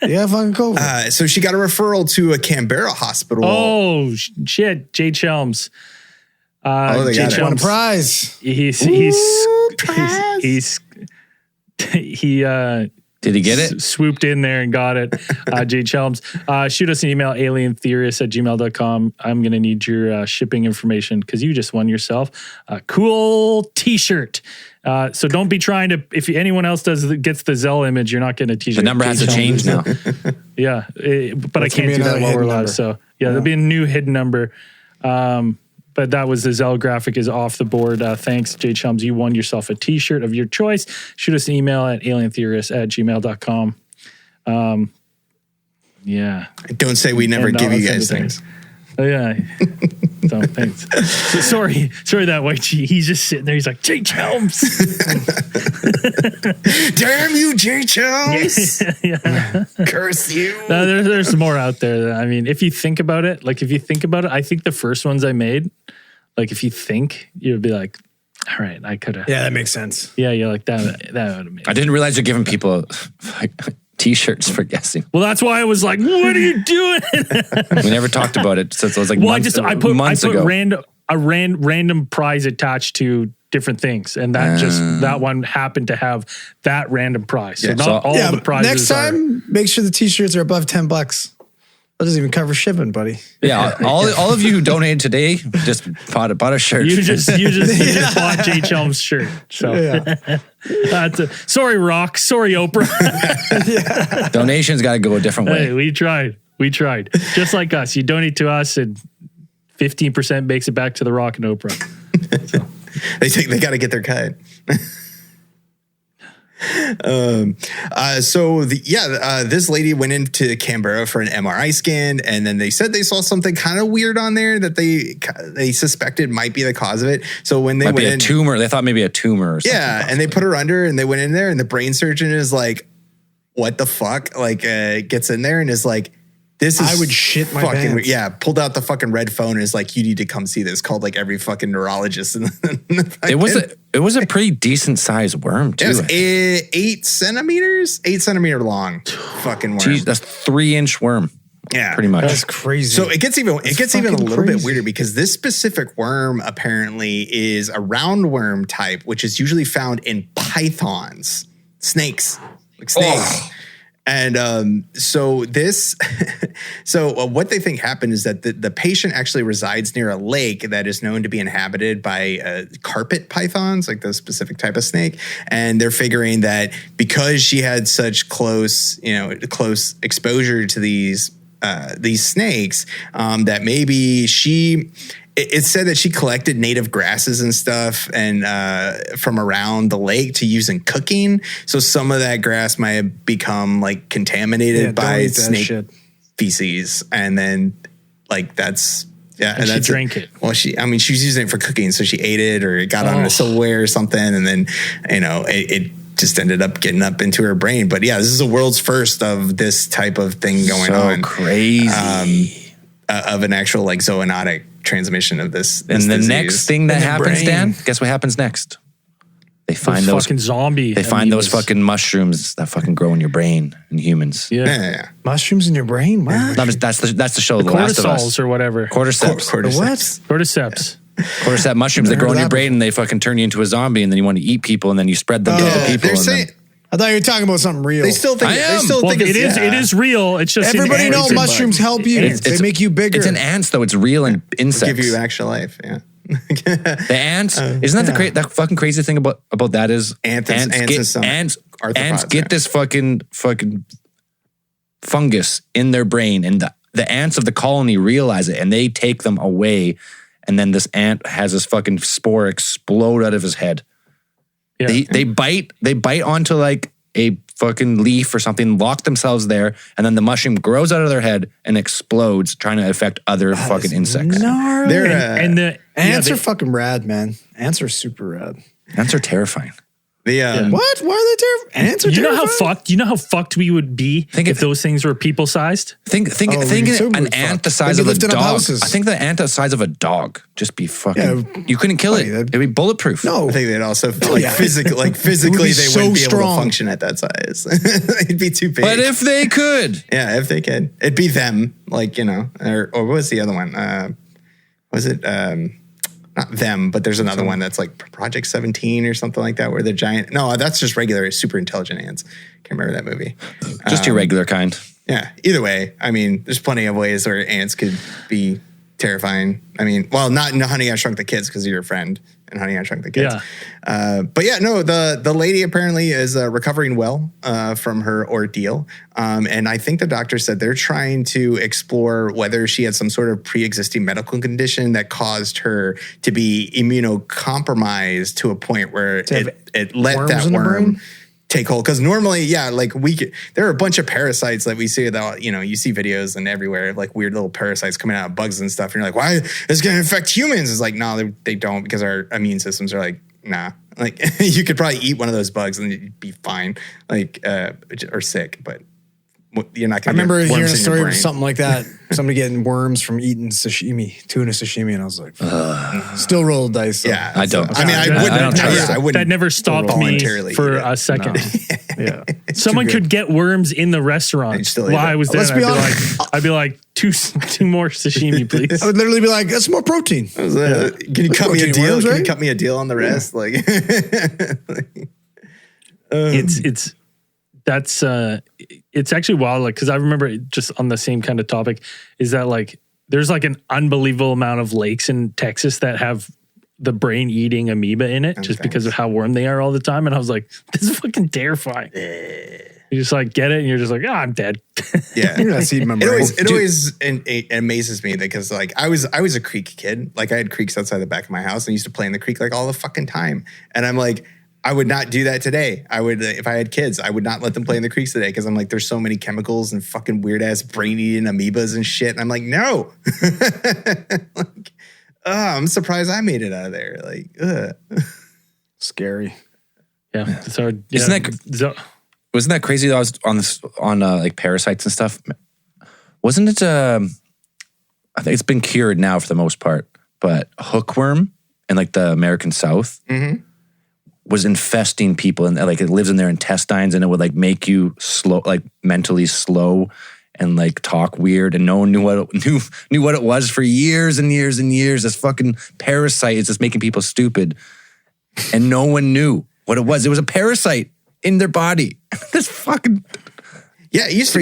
Yeah, fucking COVID. So she got a referral to a Canberra hospital. Oh shit, Jay Chelms. They Jay Chelms won a prize. Did he get it? Swooped in there and got it. Jay Chelms. Shoot us an email, alientheorists@gmail.com. I'm going to need your shipping information because you just won yourself a cool t-shirt. So don't be trying to, if anyone else gets the Zell image, you're not getting a t-shirt. The number has to change now. Yeah. But I can't do that while we're live. So there'll be a new hidden number. But that was the Zell graphic is off the board. Thanks, Jay Chums. You won yourself a t-shirt of your choice. Shoot us an email at alientheorists@gmail.com. Yeah. Don't say we never give you guys things. Oh, yeah. So, thanks. So, sorry, that white G. He's just sitting there. He's like, Jay Chelms. Damn you, Jay Chelms. Yeah. Curse you. No, there's more out there. I mean, if you think about it, I think the first ones I made, like if you think, you'd be like, all right, I could have. Yeah, that makes sense. Yeah, like that would have made. I didn't realize you're giving people t-shirts for guessing. Well, that's why I was like, what are you doing? We never talked about it since it was like months ago. Random prize attached to different things, and that one happened to have that random prize. So not all the prizes. Next time, make sure the t-shirts are above $10. That doesn't even cover shipping, buddy. Yeah, all of you who donated today just bought a shirt. You just bought Jay Chelm's shirt. So sorry, Rock. Sorry, Oprah. Donations got to go a different way. Hey, we tried. Just like us. You donate to us, and 15% makes it back to the Rock and Oprah. So. They got to get their cut. This lady went into Canberra for an MRI scan, and then they said they saw something kind of weird on there that they suspected might be the cause of it. So when they went in, tumor, they thought maybe a tumor or something. Yeah, and they put her under, and they went in there, and the brain surgeon is like, "What the fuck?" Like, gets in there and is like, "This is I would shit my fucking pants." weird." Yeah, pulled out the fucking red phone and is like, "You need to come see this." Called like every fucking neurologist. It was a pretty decent sized worm too. It was 8 centimeters, 8 centimeter long fucking worm. Jeez, that's 3-inch worm. Yeah, pretty much. That's crazy. So it gets even a little bit weirder because this specific worm apparently is a roundworm type, which is usually found in pythons, snakes, like snakes. Oh. And so what they think happened is that the patient actually resides near a lake that is known to be inhabited by carpet pythons, like the specific type of snake. And they're figuring that because she had such close exposure to these snakes, that maybe it's said that she collected native grasses and stuff and from around the lake to use in cooking. So some of that grass might have become like contaminated by snake feces, and then like that's. Yeah, and she drank it. Well, she was using it for cooking, so she ate it, or it got on a silverware or something, and then it just ended up getting up into her brain. But yeah, this is the world's first of this type of thing going on. Crazy. Of an actual like zoonotic transmission of this. And the disease. Next thing that happens, Dan, guess what happens next? They find those fucking zombie. They find those fucking mushrooms that fucking grow in your brain in humans. Yeah. Mushrooms in your brain? What? That's the show. The Last of Us or whatever. Cordyceps. Cordyceps. Cordyceps mushrooms that grow in your brain and they fucking turn you into a zombie, and then you want to eat people, and then you spread them to other people. I thought you were talking about something real. They still think it is real. It's just everybody knows mushrooms help you. They make you bigger. It's in ants though. It's real in insects. Give you actual life. Yeah. The ants. Isn't that that fucking crazy thing about that is ants get this fucking fungus in their brain, and the ants of the colony realize it, and they take them away, and then this ant has this fucking spore explode out of his head. Yeah. They bite onto like a fucking leaf or something, lock themselves there, and then the mushroom grows out of their head and explodes, trying to affect other fucking insects. Gnarly. And the ants are fucking rad, man. Ants are super rad. Ants are terrifying. What? Why are they terrifying? Ants are terrifying? You know how fucked we would be if those things were people sized? Think an ant the size of a dog. I think the ant the size of a dog just be fucking. You couldn't kill it. It'd be bulletproof. No, I think they'd also physically they wouldn't be able to function at that size. It'd be too big. But if they could, if they could, it'd be them. Like or what was the other one? Was it? Not them, but there's another one that's like Project 17 or something like that, where the giant. No, that's just regular super intelligent ants. Can't remember that movie. Just your regular kind. Yeah. Either way, I mean, there's plenty of ways where ants could be terrifying. I mean, well, not in Honey, I Shrunk the Kids because you're your friend in Honey, I Shrunk the Kids. Yeah. But yeah, no, the lady apparently is recovering well from her ordeal. And I think the doctor said they're trying to explore whether she had some sort of pre-existing medical condition that caused her to be immunocompromised to a point where it let that worm take hold. Because normally, there are a bunch of parasites that we see that, you see videos and everywhere, like weird little parasites coming out of bugs and stuff. And you're like, why is it going to affect humans? It's like, no, they don't, because our immune systems are like, nah. Like you could probably eat one of those bugs and you'd be fine, or sick, but you're not going to. I remember hearing a story of something like that. Somebody getting worms from eating tuna sashimi, and I was like, still roll the dice. So. Yeah, I don't. I mean, I wouldn't. That never stopped me for a second. No. Yeah, someone could get worms in the restaurant while I was there. I'd be like, two more sashimi, please. I would literally be like, that's more protein. Can you cut me a deal? Worms, right? Can you cut me a deal on the rest? It's actually wild, because I remember just on the same kind of topic is that there's an unbelievable amount of lakes in Texas that have the brain eating amoeba in it because of how warm they are all the time. And I was like, this is fucking terrifying. You just get it and you're just like, I'm dead. Yeah. You're not eating my brain. It always amazes me because I was a creek kid. I had creeks outside the back of my house and I used to play in the creek all the fucking time. And I'm like, I would not do that today. I would, if I had kids, I would not let them play in the creeks today because I'm like, there's so many chemicals and fucking weird ass brain eating amoebas and shit. And I'm like, no. Like, I'm surprised I made it out of there. Like, Scary. Yeah. So wasn't that crazy? That I was on like parasites and stuff. Wasn't it? I think it's been cured now for the most part. But hookworm in like the American South was infesting people, and like it lives in their intestines, and it would like make you slow, like mentally slow, and like talk weird, and no one knew what it was for years and years and years. This fucking parasite is just making people stupid, and no one knew what it was. It was a parasite in their body. This fucking it used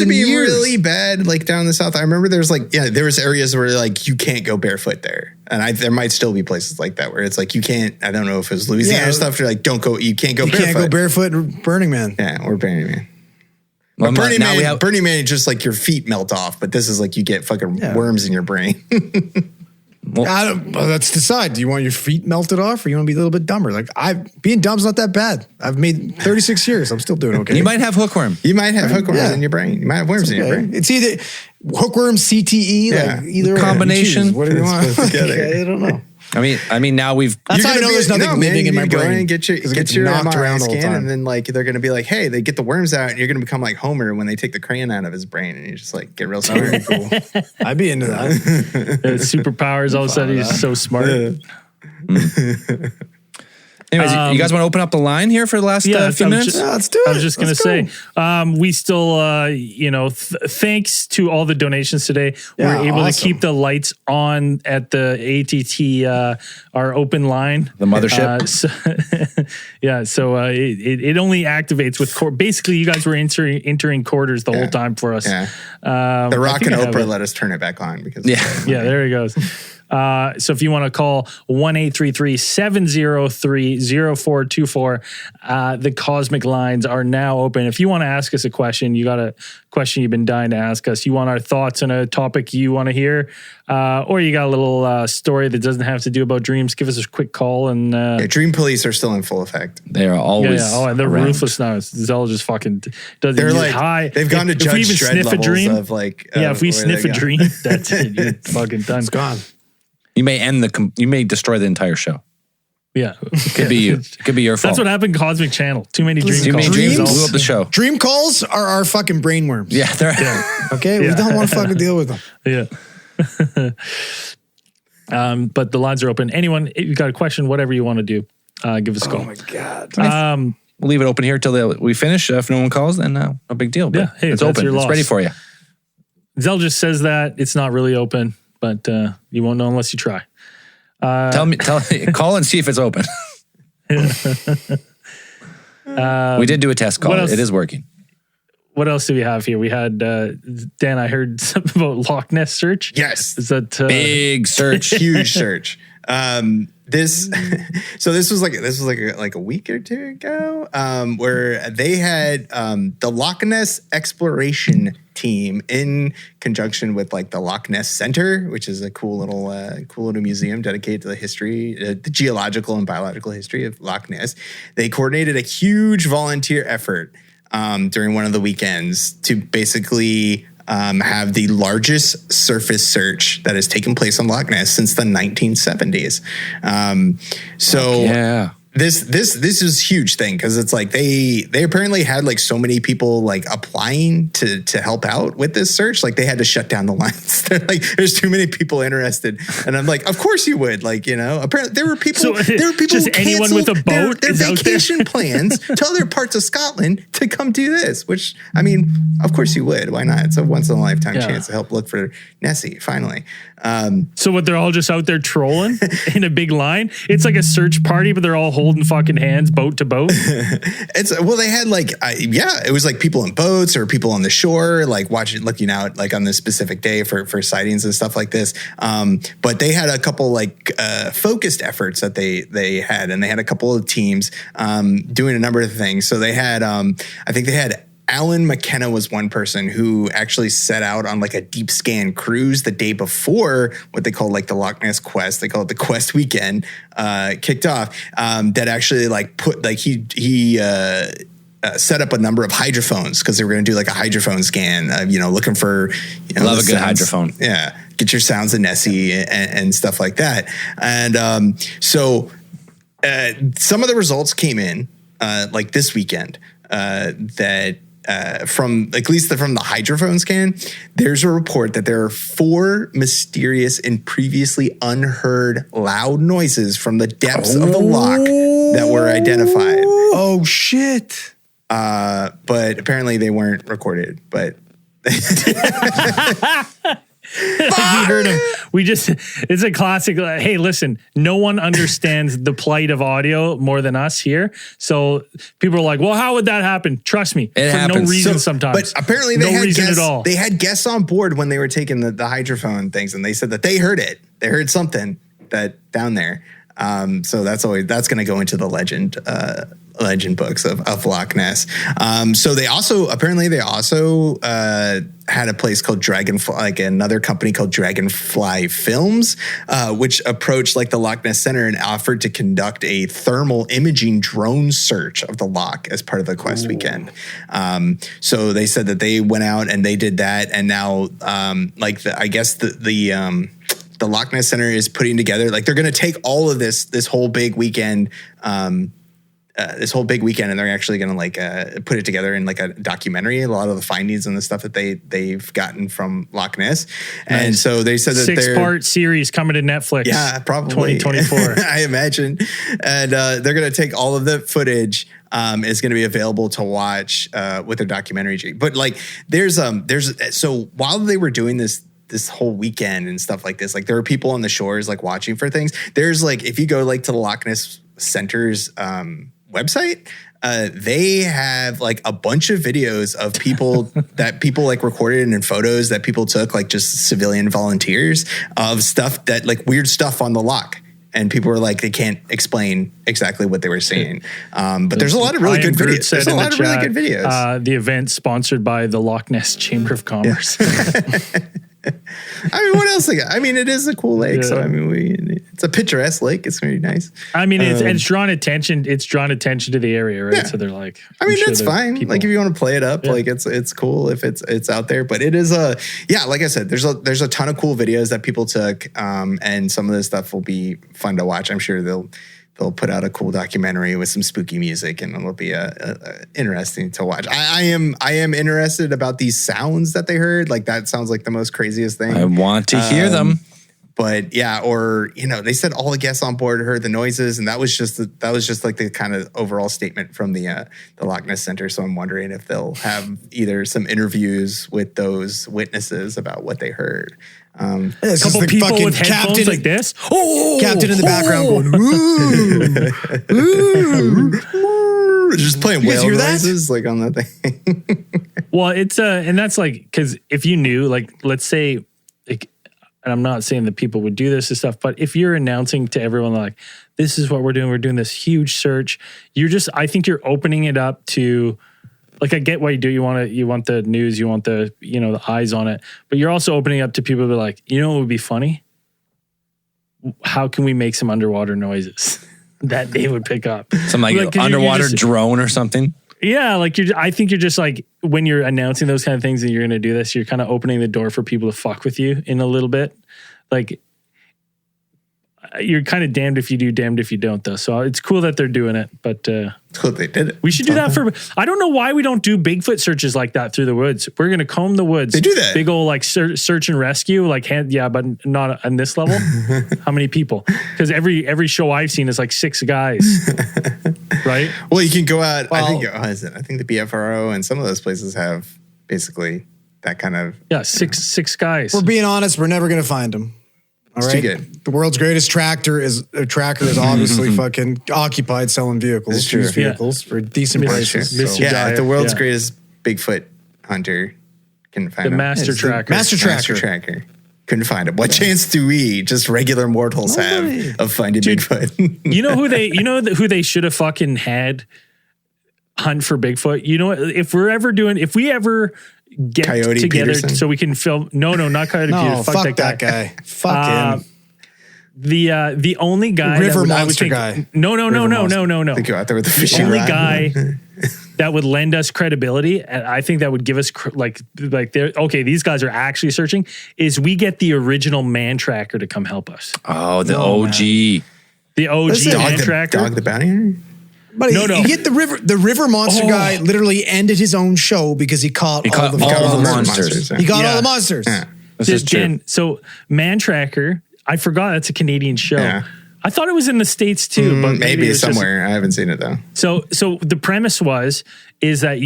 to be really bad, like down in the South. I remember there was areas where like you can't go barefoot there, and there might still be places like that where it's like you can't. I don't know if it was Louisiana or stuff. You're like, you can't go barefoot. Can't go barefoot in Burning Man. Yeah, or Burning Man. Well, Burning Man is just like your feet melt off, but this is like you get fucking worms in your brain. Well, let's decide. Do you want your feet melted off, or you want to be a little bit dumber? Like being dumb's not that bad. I've made 36 years. I'm still doing okay. You might have hookworm. You might have hookworm in your brain. You might have worms in your brain. It's either hookworm, CTE, like either combination. What do you want? I don't know. I mean, now we've. That's how I know there's nothing living in my brain. And get your MRI scan, and then like they're gonna be like, hey, they get the worms out, and you're gonna become like Homer when they take the crayon out of his brain, and you just like get real smart. Cool. I'd be into that. Superpowers. All of a sudden, he's so smart. Anyways, you guys want to open up the line here for the last few minutes? Let's do it. I was just going to say, we still, thanks to all the donations today, we're able to keep the lights on at the ATT, our open line. The mothership. So it only activates with, basically you guys were entering quarters the whole time for us. Yeah. The Rock and Oprah let us turn it back on because there he goes. So if you want to call 1-833-703-0424, the Cosmic lines are now open. If you want to ask us a question, you got a question you've been dying to ask us, you want our thoughts on a topic you want to hear, or you got a little story that doesn't have to do about dreams, give us a quick call. And Dream police are still in full effect. They are always and they're ruthless now. Zell just fucking does. They're like high. They've gone to Judge Dredd levels of like if we sniff a dream, that's it. You're fucking done. It's gone. You may destroy the entire show. Yeah. Could be you. Could be your fault. That's what happened in Cosmic Channel. Too many dreams blew up the show. Dream calls are our fucking brain worms. Yeah. Okay? We don't want to fucking deal with them. Yeah. But the lines are open. Anyone, if you got a question, whatever you want to do, give us a call. Oh my God. We'll leave it open here till we finish. If no one calls, then no big deal. But it's open. It's ready for you. Zell just says that it's not really open. But you won't know unless you try. Call and see if it's open. We did do a test call. It is working. What else do we have here? We had, Dan, I heard something about Loch Ness search. Yes. Is that big search, huge search. This was like a week or two ago, where they had the Loch Ness exploration team in conjunction with like the Loch Ness Center, which is a cool little museum dedicated to the history, the geological and biological history of Loch Ness. They coordinated a huge volunteer effort during one of the weekends to basically have the largest surface search that has taken place on Loch Ness since the 1970s. This is a huge thing because it's like they apparently had like so many people like applying to help out with this search, like they had to shut down the lines. They're like, there's too many people interested, and I'm like, of course you would, like, you know. Apparently there were people just who anyone with a boat their vacation plans to other parts of Scotland to come do this. Which, I mean, of course you would. Why not? It's a once in a lifetime chance to help look for Nessie finally. So what, they're all just out there trolling in a big line? It's like a search party, but they're all holding fucking hands, boat to boat. They had like, it was like people in boats or people on the shore, like looking out like on this specific day for sightings and stuff like this. But they had a couple like focused efforts that they had, and they had a couple of teams doing a number of things. So they had, I think they had Alan McKenna was one person who actually set out on like a deep scan cruise the day before what they call like the Loch Ness Quest. They call it the Quest Weekend, kicked off. That actually like put like he set up a number of hydrophones because they were going to do like a hydrophone scan, looking for, love a good hydrophone. Yeah. Get your sounds in Nessie and stuff like that. And so some of the results came in like this weekend that from at least from the hydrophone scan, there's a report that there are 4 mysterious and previously unheard loud noises from the depths of the loch that were identified. Oh, shit. But apparently they weren't recorded, but You heard him. It's a classic. Hey, listen, no one understands the plight of audio more than us here. So people are like, well, how would that happen? Trust me, it for happens. no reason sometimes. But apparently no reason at all. They had guests on board when they were taking the hydrophone things, and they said that they heard it. They heard something that down there. So that's going to go into the legend books of Loch Ness. So they also had a place called Dragonfly, like another company called Dragonfly Films, which approached like the Loch Ness Center and offered to conduct a thermal imaging drone search of the loch as part of the Quest Weekend. So they said that they went out and they did that, and now the Loch Ness Center is putting together, like they're going to take all of this whole big weekend, and they're actually going to like put it together in like a documentary. A lot of the findings and the stuff that they've gotten from Loch Ness, and so they said that 6-part series coming to Netflix. Yeah, probably 2024. I imagine, and they're going to take all of the footage. Is going to be available to watch with their documentary. But like, so while they were doing this whole weekend and stuff like this, like there were people on the shores like watching for things. There's like, if you go like to the Loch Ness Center's website, they have like a bunch of videos of people that people like recorded and photos that people took, like just civilian volunteers, of stuff that like weird stuff on the loch. And people were like, they can't explain exactly what they were seeing. But there's a lot of really good videos. There's a lot of really good videos. The event sponsored by the Loch Ness Chamber of Commerce. I mean, what else? I mean, it is a cool lake. Yeah. So, I mean, it's a picturesque lake. It's going to be nice. I mean, it's drawn attention. It's drawn attention to the area, right? Yeah. So they're like, I mean, that's fine. People. Like if you want to play it up, like it's cool if it's out there. But it is like I said, there's a ton of cool videos that people took, and some of this stuff will be fun to watch. I'm sure they'll put out a cool documentary with some spooky music, and it'll be interesting to watch. I am interested about these sounds that they heard. Like that sounds like the most craziest thing. I want to hear them. But yeah, or they said all the guests on board heard the noises, and that was just like the kind of overall statement from the Loch Ness Center. So I'm wondering if they'll have either some interviews with those witnesses about what they heard. A couple people with headphones like this. Captain in the background going, ooh. Just playing whale noises like on that thing. Well, it's and that's like, because if you knew, like, let's say, like, and I'm not saying that people would do this and stuff, but if you're announcing to everyone like, this is what we're doing this huge search, I think you're opening it up to, like, I get what you do. You want the news, you want the eyes on it, but you're also opening up to people who are like, what would be funny? How can we make some underwater noises that they would pick up? Some like underwater drone or something. Yeah, like I think you're just like, when you're announcing those kind of things and you're going to do this, you're kind of opening the door for people to fuck with you in a little bit. Like, you're kind of damned if you do, damned if you don't, though. So it's cool that they're doing it, but it's cool they did it. We should do that for. I don't know why we don't do Bigfoot searches like that through the woods. We're gonna comb the woods. They do that. Big old like search and rescue, like but not on this level. How many people? Because every show I've seen is like 6 guys, right? Well, you can go out. Well, I think the BFRO and some of those places have basically that kind of 6 guys. We're being honest. We're never gonna find them. All right. Too good. The world's greatest tracker is obviously fucking occupied selling vehicles, used vehicles for decent prices. The world's greatest Bigfoot hunter couldn't find him. Master tracker. Master tracker. Couldn't find him. What chance do we, just regular mortals, have of finding Bigfoot? You know who they should have fucking had hunt for Bigfoot. You know, if we ever get Coyote together Peterson? so we can film. No, not Coyote No, Peterson. fuck that guy. Fuck him. The only guy River that I would monster think, guy. No. They go out there with the The fishing only rod. guy that would lend us credibility, and I think that would give us like they're okay. These guys are actually searching. Is we get the original man tracker to come help us. Oh, the No, OG. The OG Listen, man Dog tracker. the bounty hunter? But No. he hit the river monster Oh. guy literally ended his own show because he caught all the all the monsters. monsters. He got Yeah. all the monsters. Yeah. This is true. Dan, so Man Tracker, I forgot that's a Canadian show. Yeah. I thought it was in the States too, but Maybe it's just- somewhere. I haven't seen it though. So the premise is that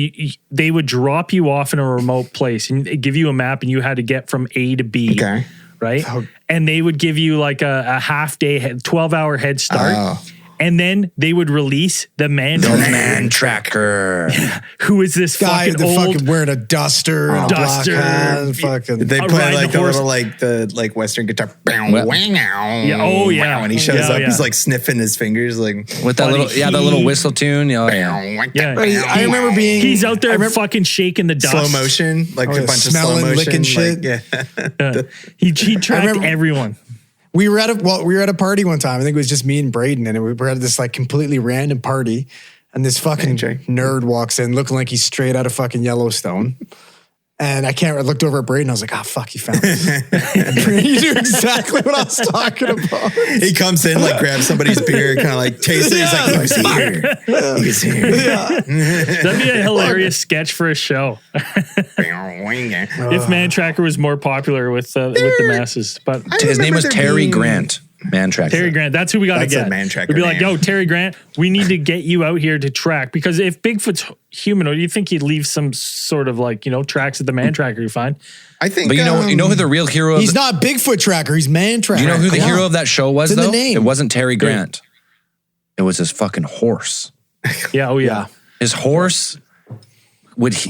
they would drop you off in a remote place and give you a map, and you had to get from A to B. Okay. Right. Oh. And they would give you like a half day, 12-hour head start. Oh. And then they would release the Man Tracker, Man tracker. who is this Guy fucking that old fucking wearing a duster and a Duster. black hat and fucking. They I'll play ride like the the horse. little the Western guitar. Yeah, oh, yeah. When he shows Yeah, up, yeah. he's like sniffing his fingers, like With that Buddy, little, that little whistle tune. Yeah. Yeah. I remember being. He's out there I remember- fucking shaking the dust. slow motion, like Oh, a yeah, bunch of slow smelling, motion, licking shit. yeah. He tracked remember- everyone. We were at a party one time. I think it was just me and Braden, and we were at this like completely random party, and this fucking Jake. nerd walks in looking like he's straight out of fucking Yellowstone. And I looked over at Braden. I was like, fuck, he found us. You knew exactly what I was talking about. He comes in, like grabs somebody's beer, kind of like tastes it. He's like, "He's here. He's here." That'd be a hilarious sketch for a show. If Man Tracker was more popular with the masses, but His name was remember there Terry being- Grant. Man tracker. Terry Grant, that's who we got to That's a get. Man Tracker We'd be like, name. yo, Terry Grant, we need to get you out here to track, because if Bigfoot's humanoid, you think he'd leave some sort of like, tracks at the Man Tracker you find. I think, But you know who the real hero of He's not Bigfoot Tracker. He's Man Tracker. you know who the Come hero on. of that show was It's in though? the name. It wasn't Terry Grant. It was his fucking horse. Yeah, oh yeah. His horse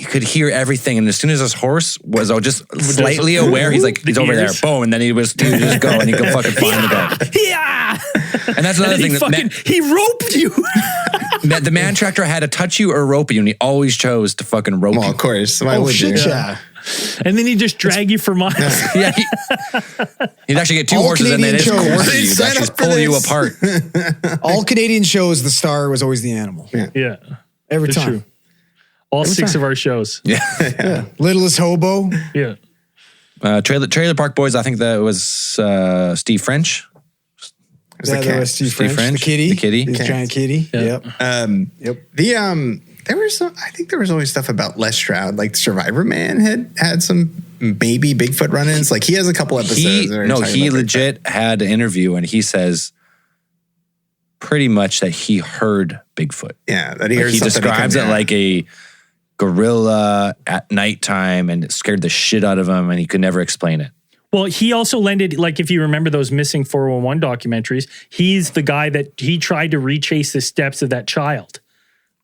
could hear everything, and as soon as his horse was just slightly aware, he's like, he's over there, ears. boom, and then he was just go, and he could fucking find the guy. Yeah. And that's another And thing he roped you. that the Man Tractor had to touch you or rope you, and he always chose to fucking rope Well, you. of course. Why Oh would shit, you? yeah. And then he just drag you for miles. Yeah, he'd actually get two All horses, and they Canadian just shows. quarter They you, sign that just up for pull you this. apart. All Canadian shows, the star was always the animal. Yeah. Every It's time. true. All six of our shows. Yeah. Littlest Hobo. Yeah. Trailer Park Boys, I think that was Steve French. It was the That cat. was Steve Steve French. French, The kitty. the kitty. The giant kitty. Yeah. Yep. There was some. I think there was always stuff about Les Stroud. Like Survivor Man had some baby Bigfoot run-ins. Like he has a couple episodes. He that are talking about Bigfoot. legit had an interview, and he says pretty much that he heard Bigfoot. Yeah, that he Like, heard he something describes come- it like a gorilla at nighttime, and it scared the shit out of him, and he could never explain it. Well, he also lended, like, if you remember those missing 411 documentaries, he's the guy that he tried to retrace the steps of that child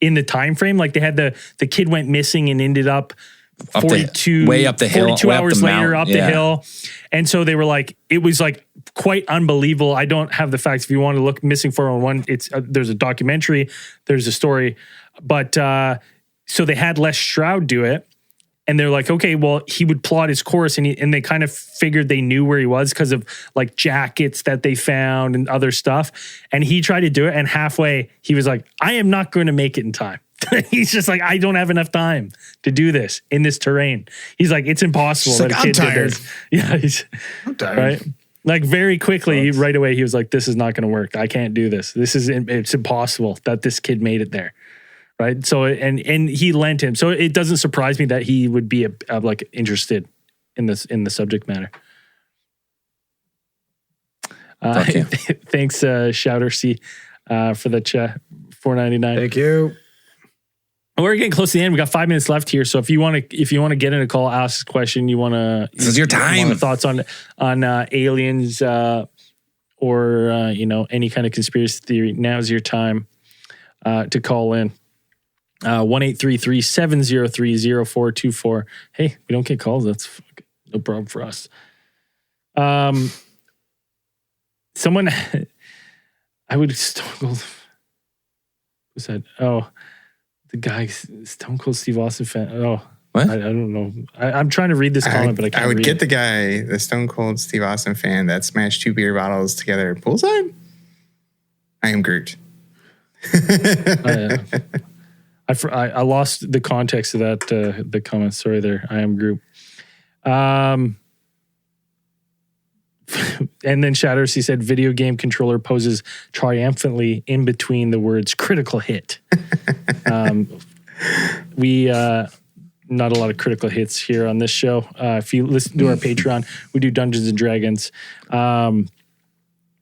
in the time frame. Like they had the kid went missing and ended up 42 way up the hill, 42 way up the hours later mountain, up yeah. the hill. And so they were like, it was like quite unbelievable. I don't have the facts. If you want to look missing 411, it's there's a documentary, there's a story, but so they had Les Stroud do it. And they're like, okay, well, he would plot his course, and they kind of figured they knew where he was because of like jackets that they found and other stuff. And he tried to do it, and halfway he was like, I am not going to make it in time. He's just like, I don't have enough time to do this in this terrain. He's like, it's impossible Just that like, a kid I'm did tired. this. Yeah, I'm tired. right. Like very quickly, right away, he was like, this is not going to work. I can't do this. It's impossible that this kid made it there. Right. So, and he lent him. So it doesn't surprise me that he would be like interested in this, in the subject matter. Fuck you. Thanks, Shouter C, for the chat. $4.99. Thank you. We're getting close to the end. We got 5 minutes left here. So if you want to get in a call, ask a question, you want to, This is your time. Thoughts on aliens, or any kind of conspiracy theory. Now's your time to call in. 1-833-703-0424. Hey, we don't get calls. That's no problem for us. Someone, I would struggle. Who said, The guy, Stone Cold Steve Austin fan. Oh, What? I don't know. I'm trying to read this comment, but I can't. I would read get it. the guy, the Stone Cold Steve Austin fan that smashed 2 beer bottles together poolside. I am Groot. I lost the context of that. The comment. Sorry, there. I am Groot. And then Shatters, he said, video game controller poses triumphantly in between the words critical hit. We not a lot of critical hits here on this show. If you listen to our Patreon, we do Dungeons and Dragons. Where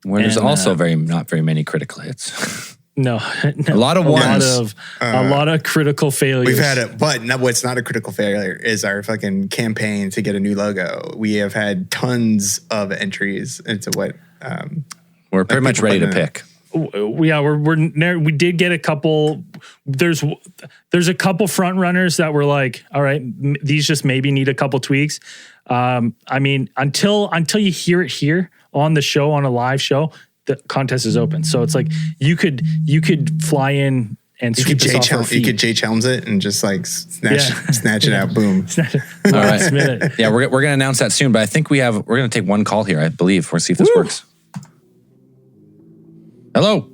there's also not very many critical hits. No, a lot of ones. A lot of critical failures. We've had it, but what's not a critical failure is our fucking campaign to get a new logo. We have had tons of entries into what we're pretty much ready to pick. We did get a couple. There's a couple front runners that were like, all right, these just maybe need a couple tweaks. I mean, until you hear it here on the show, on a live show, the contest is open. So it's like you could fly in and you could Jay Chelms it and just like snatch it out. Boom. All right. Yeah, we're gonna announce that soon, but I think we're gonna take one call here, I believe. We'll see if this works. Hello.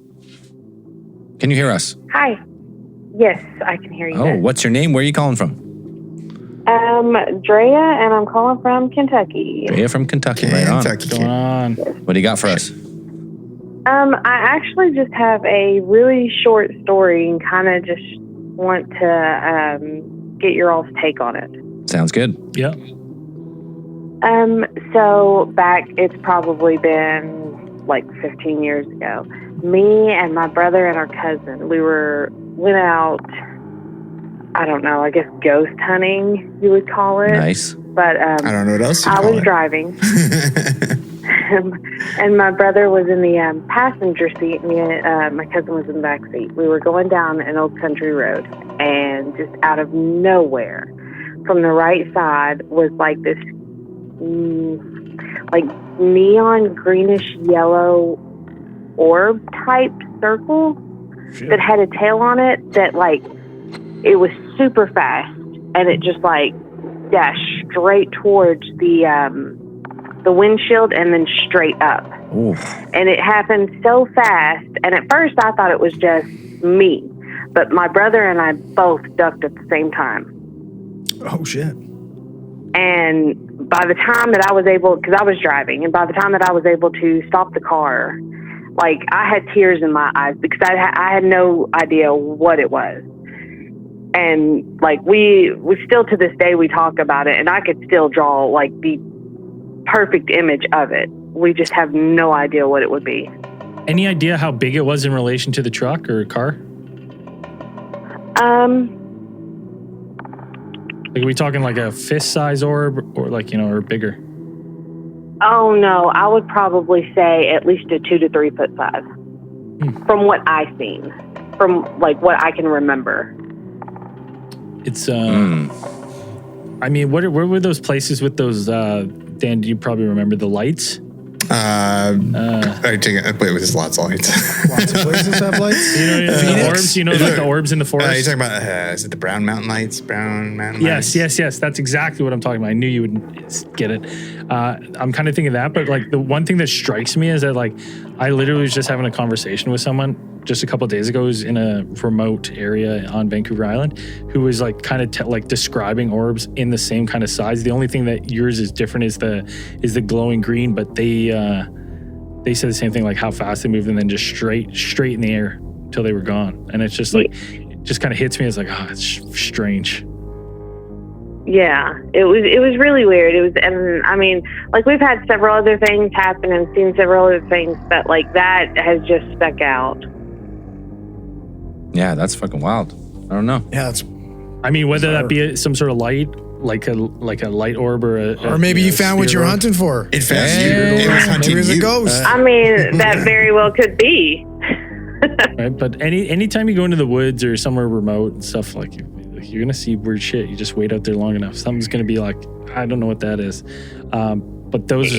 Can you hear us? Hi. Yes, I can hear you. Oh, what's your name? Where are you calling from? Drea, and I'm calling from Kentucky. Drea from Kentucky. Right on. Go on. What do you got for us? I actually just have a really short story and kind of just want to get your all's take on it. Sounds good. Yeah. So it's probably been like 15 years ago. Me and my brother and our cousin, went out, I don't know, I guess ghost hunting, you would call it. Nice. But I don't know what else I was driving. And my brother was in the passenger seat. My cousin was in the back seat. We were going down an old country road, and just out of nowhere, from the right side was like this, like neon greenish yellow orb type circle that had a tail on it. That like it was super fast, and it just like dashed straight towards the windshield and then straight up. Ooh. And it happened so fast. And at first I thought it was just me, but my brother and I both ducked at the same time. Oh shit. And by the time that I was able, because I was driving, and by the time that I was able to stop the car, like I had tears in my eyes because I had no idea what it was. And like we still to this day we talk about it, and I could still draw like the perfect image of it. We just have no idea what it would be. Any idea how big it was in relation to the truck or car? Like, are we talking like a fist size orb or like, or bigger? Oh no, I would probably say at least a 2 to 3 foot size. From what I've seen, from like what I can remember. It's I mean, where were those places with those Dan, you probably remember the lights? There's lots of lights. Lots of places have lights. The orbs, like the orbs in the forest? You're talking about, is it the Brown Mountain Lights? Brown Mountain Lights? Yes. That's exactly what I'm talking about. I knew you would get it. I'm kind of thinking that, but like the one thing that strikes me is that like I literally was just having a conversation with someone just a couple of days ago who's in a remote area on Vancouver Island who was like kind of like describing orbs in the same kind of size. The only thing that yours is different is the glowing green, but they said the same thing, like how fast they moved and then just straight in the air till they were gone. And it's just like, it just kind of hits me as like, it's strange. Yeah, it was really weird. And I mean, like we've had several other things happen and seen several other things, but like that has just stuck out. Yeah, that's fucking wild. I don't know. Yeah, that's. I mean, whether that be some sort of light, like a light orb or maybe you found what you're hunting for. It found you. It was hunting Maybe it was you. a ghost. I mean, that very well could be. Right, but anytime you go into the woods or somewhere remote and stuff, like you're gonna see weird shit. You just wait out there long enough. Something's gonna be like, I don't know what that is. But those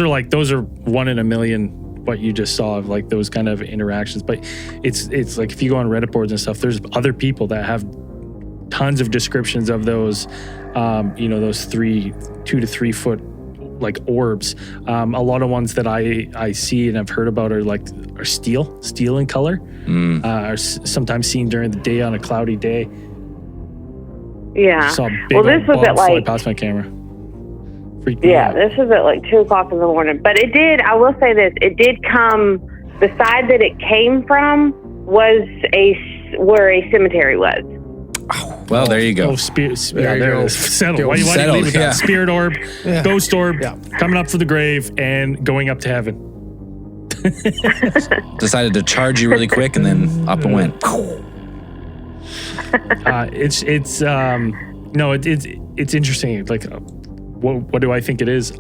are 1 in a million what you just saw of like those kind of interactions. But it's like if you go on Reddit boards and stuff, there's other people that have tons of descriptions of those, those 2 to 3 foot like orbs. A lot of ones that I see and I've heard about are steel in color, are sometimes seen during the day on a cloudy day. Yeah. Saw a big this was at fly past my camera. This was at like 2:00 in the morning. But I will say this, it did come, the side that it came from was where a cemetery was. Well, there you go. Oh, there it is. Settle. Why do you leave with that? Spirit orb, ghost orb, coming up for the grave and going up to heaven. Decided to charge you really quick and then up and went. It's interesting. Like, what do I think it is?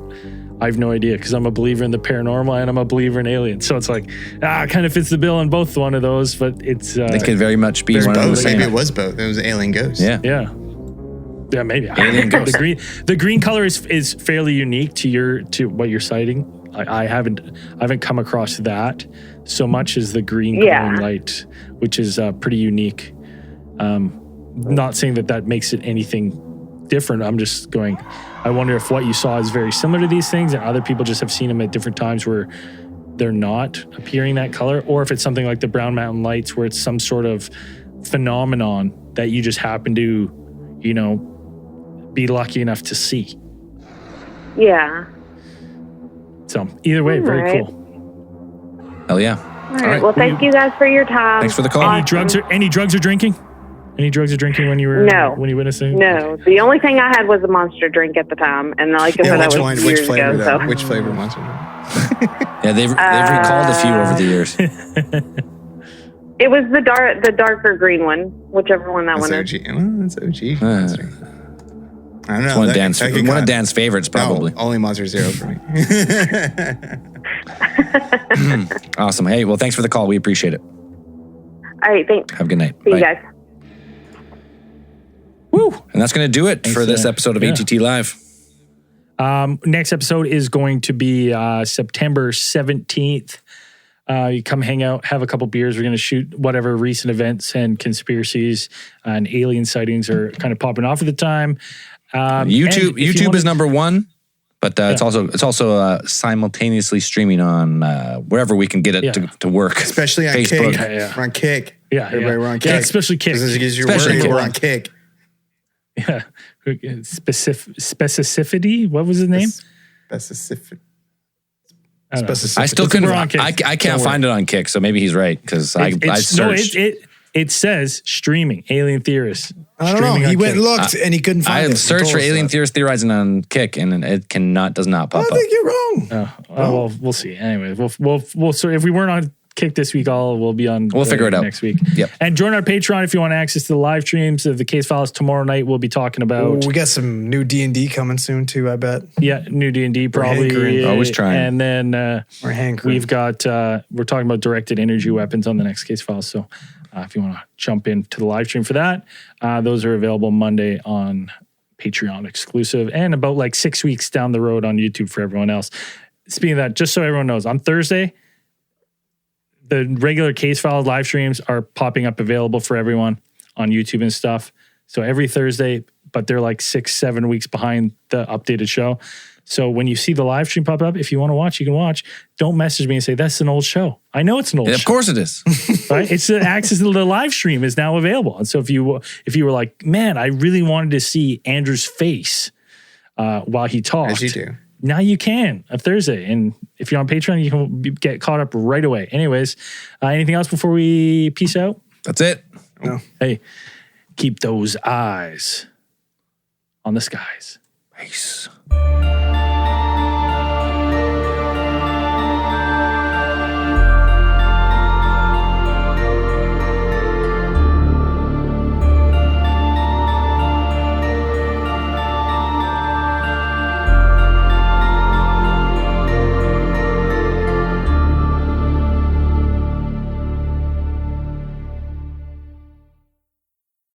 I have no idea, because I'm a believer in the paranormal and I'm a believer in aliens. So it's like, it kind of fits the bill on both one of those, but it's... it could very much be one both. of those. Maybe it was both. It was alien ghost. Yeah, maybe. Alien ghost. The green color is fairly unique to what you're citing. I haven't come across that so much as the green glowing light, which is pretty unique. Not saying that makes it anything different. I'm just going, I wonder if what you saw is very similar to these things and other people just have seen them at different times where they're not appearing that color, or if it's something like the Brown Mountain Lights where it's some sort of phenomenon that you just happen to, be lucky enough to see. Yeah. So either way, very cool. Hell yeah. All right. Well, thank you guys for your time. Thanks for the call. Awesome. Any drugs or drinking? Any drugs or drinking when you were when you witnessed it? No. The only thing I had was a Monster drink at the time, and like I said, that was years which flavor ago. So. Which flavor Monster drink? Yeah, they've recalled a few over the years. It was the darker green one, whichever one that one is. That's OG. Monster. I don't know. It's one of Dan's favorites, probably. No, only Monster Zero for me. Awesome. Hey, well, thanks for the call. We appreciate it. All right, thanks. Have a good night. See you guys. Woo! And that's going to do it for this episode of ATT Live. Next episode is going to be September 17th. You come hang out, have a couple beers. We're going to shoot whatever recent events and conspiracies and alien sightings are kind of popping off at the time. YouTube is number one, but it's also simultaneously streaming on wherever we can get it to work. Especially on Facebook. Kick. We're on Kick. Yeah, everybody, we're on Kick. Yeah, especially Kick. Because you're worried, we're on Kick. Yeah. Specificity? What was his name? Specificity. I still couldn't. I can't find it on Kick, so maybe he's right because I searched. It says streaming Alien Theorists. I don't know. He went and looked and he couldn't find it. I searched for Alien Theorists Theorizing on Kick and it does not pop up. I think you're wrong. Well, we'll see. Anyway, we'll so if we weren't on Kick this week, we'll be on. We'll figure it out next week. Yep. And join our Patreon if you want access to the live streams of the Case Files tomorrow night. We'll be talking about. We got some new D&D coming soon too. I bet. Yeah, new D&D probably. Always trying. And then we're hankering. We've got we're talking about directed energy weapons on the next Case Files. So if you want to jump into the live stream for that, those are available Monday on Patreon exclusive, and about like 6 weeks down the road on YouTube for everyone else. Speaking of that, just so everyone knows, on Thursday, the regular Case Files live streams are popping up available for everyone on YouTube and stuff. So every Thursday, but they're like 6-7 weeks behind the updated show. So when you see the live stream pop up, if you want to watch, you can watch. Don't message me and say, that's an old show. I know it's an old show. Of course it is. Right? It's the access to the live stream is now available. And so if you were like, man, I really wanted to see Andrew's face while he talked. As you do. Now you can on Thursday. And if you're on Patreon, you can get caught up right away. Anyways, anything else before we peace out? That's it. No. Hey, keep those eyes on the skies. Peace.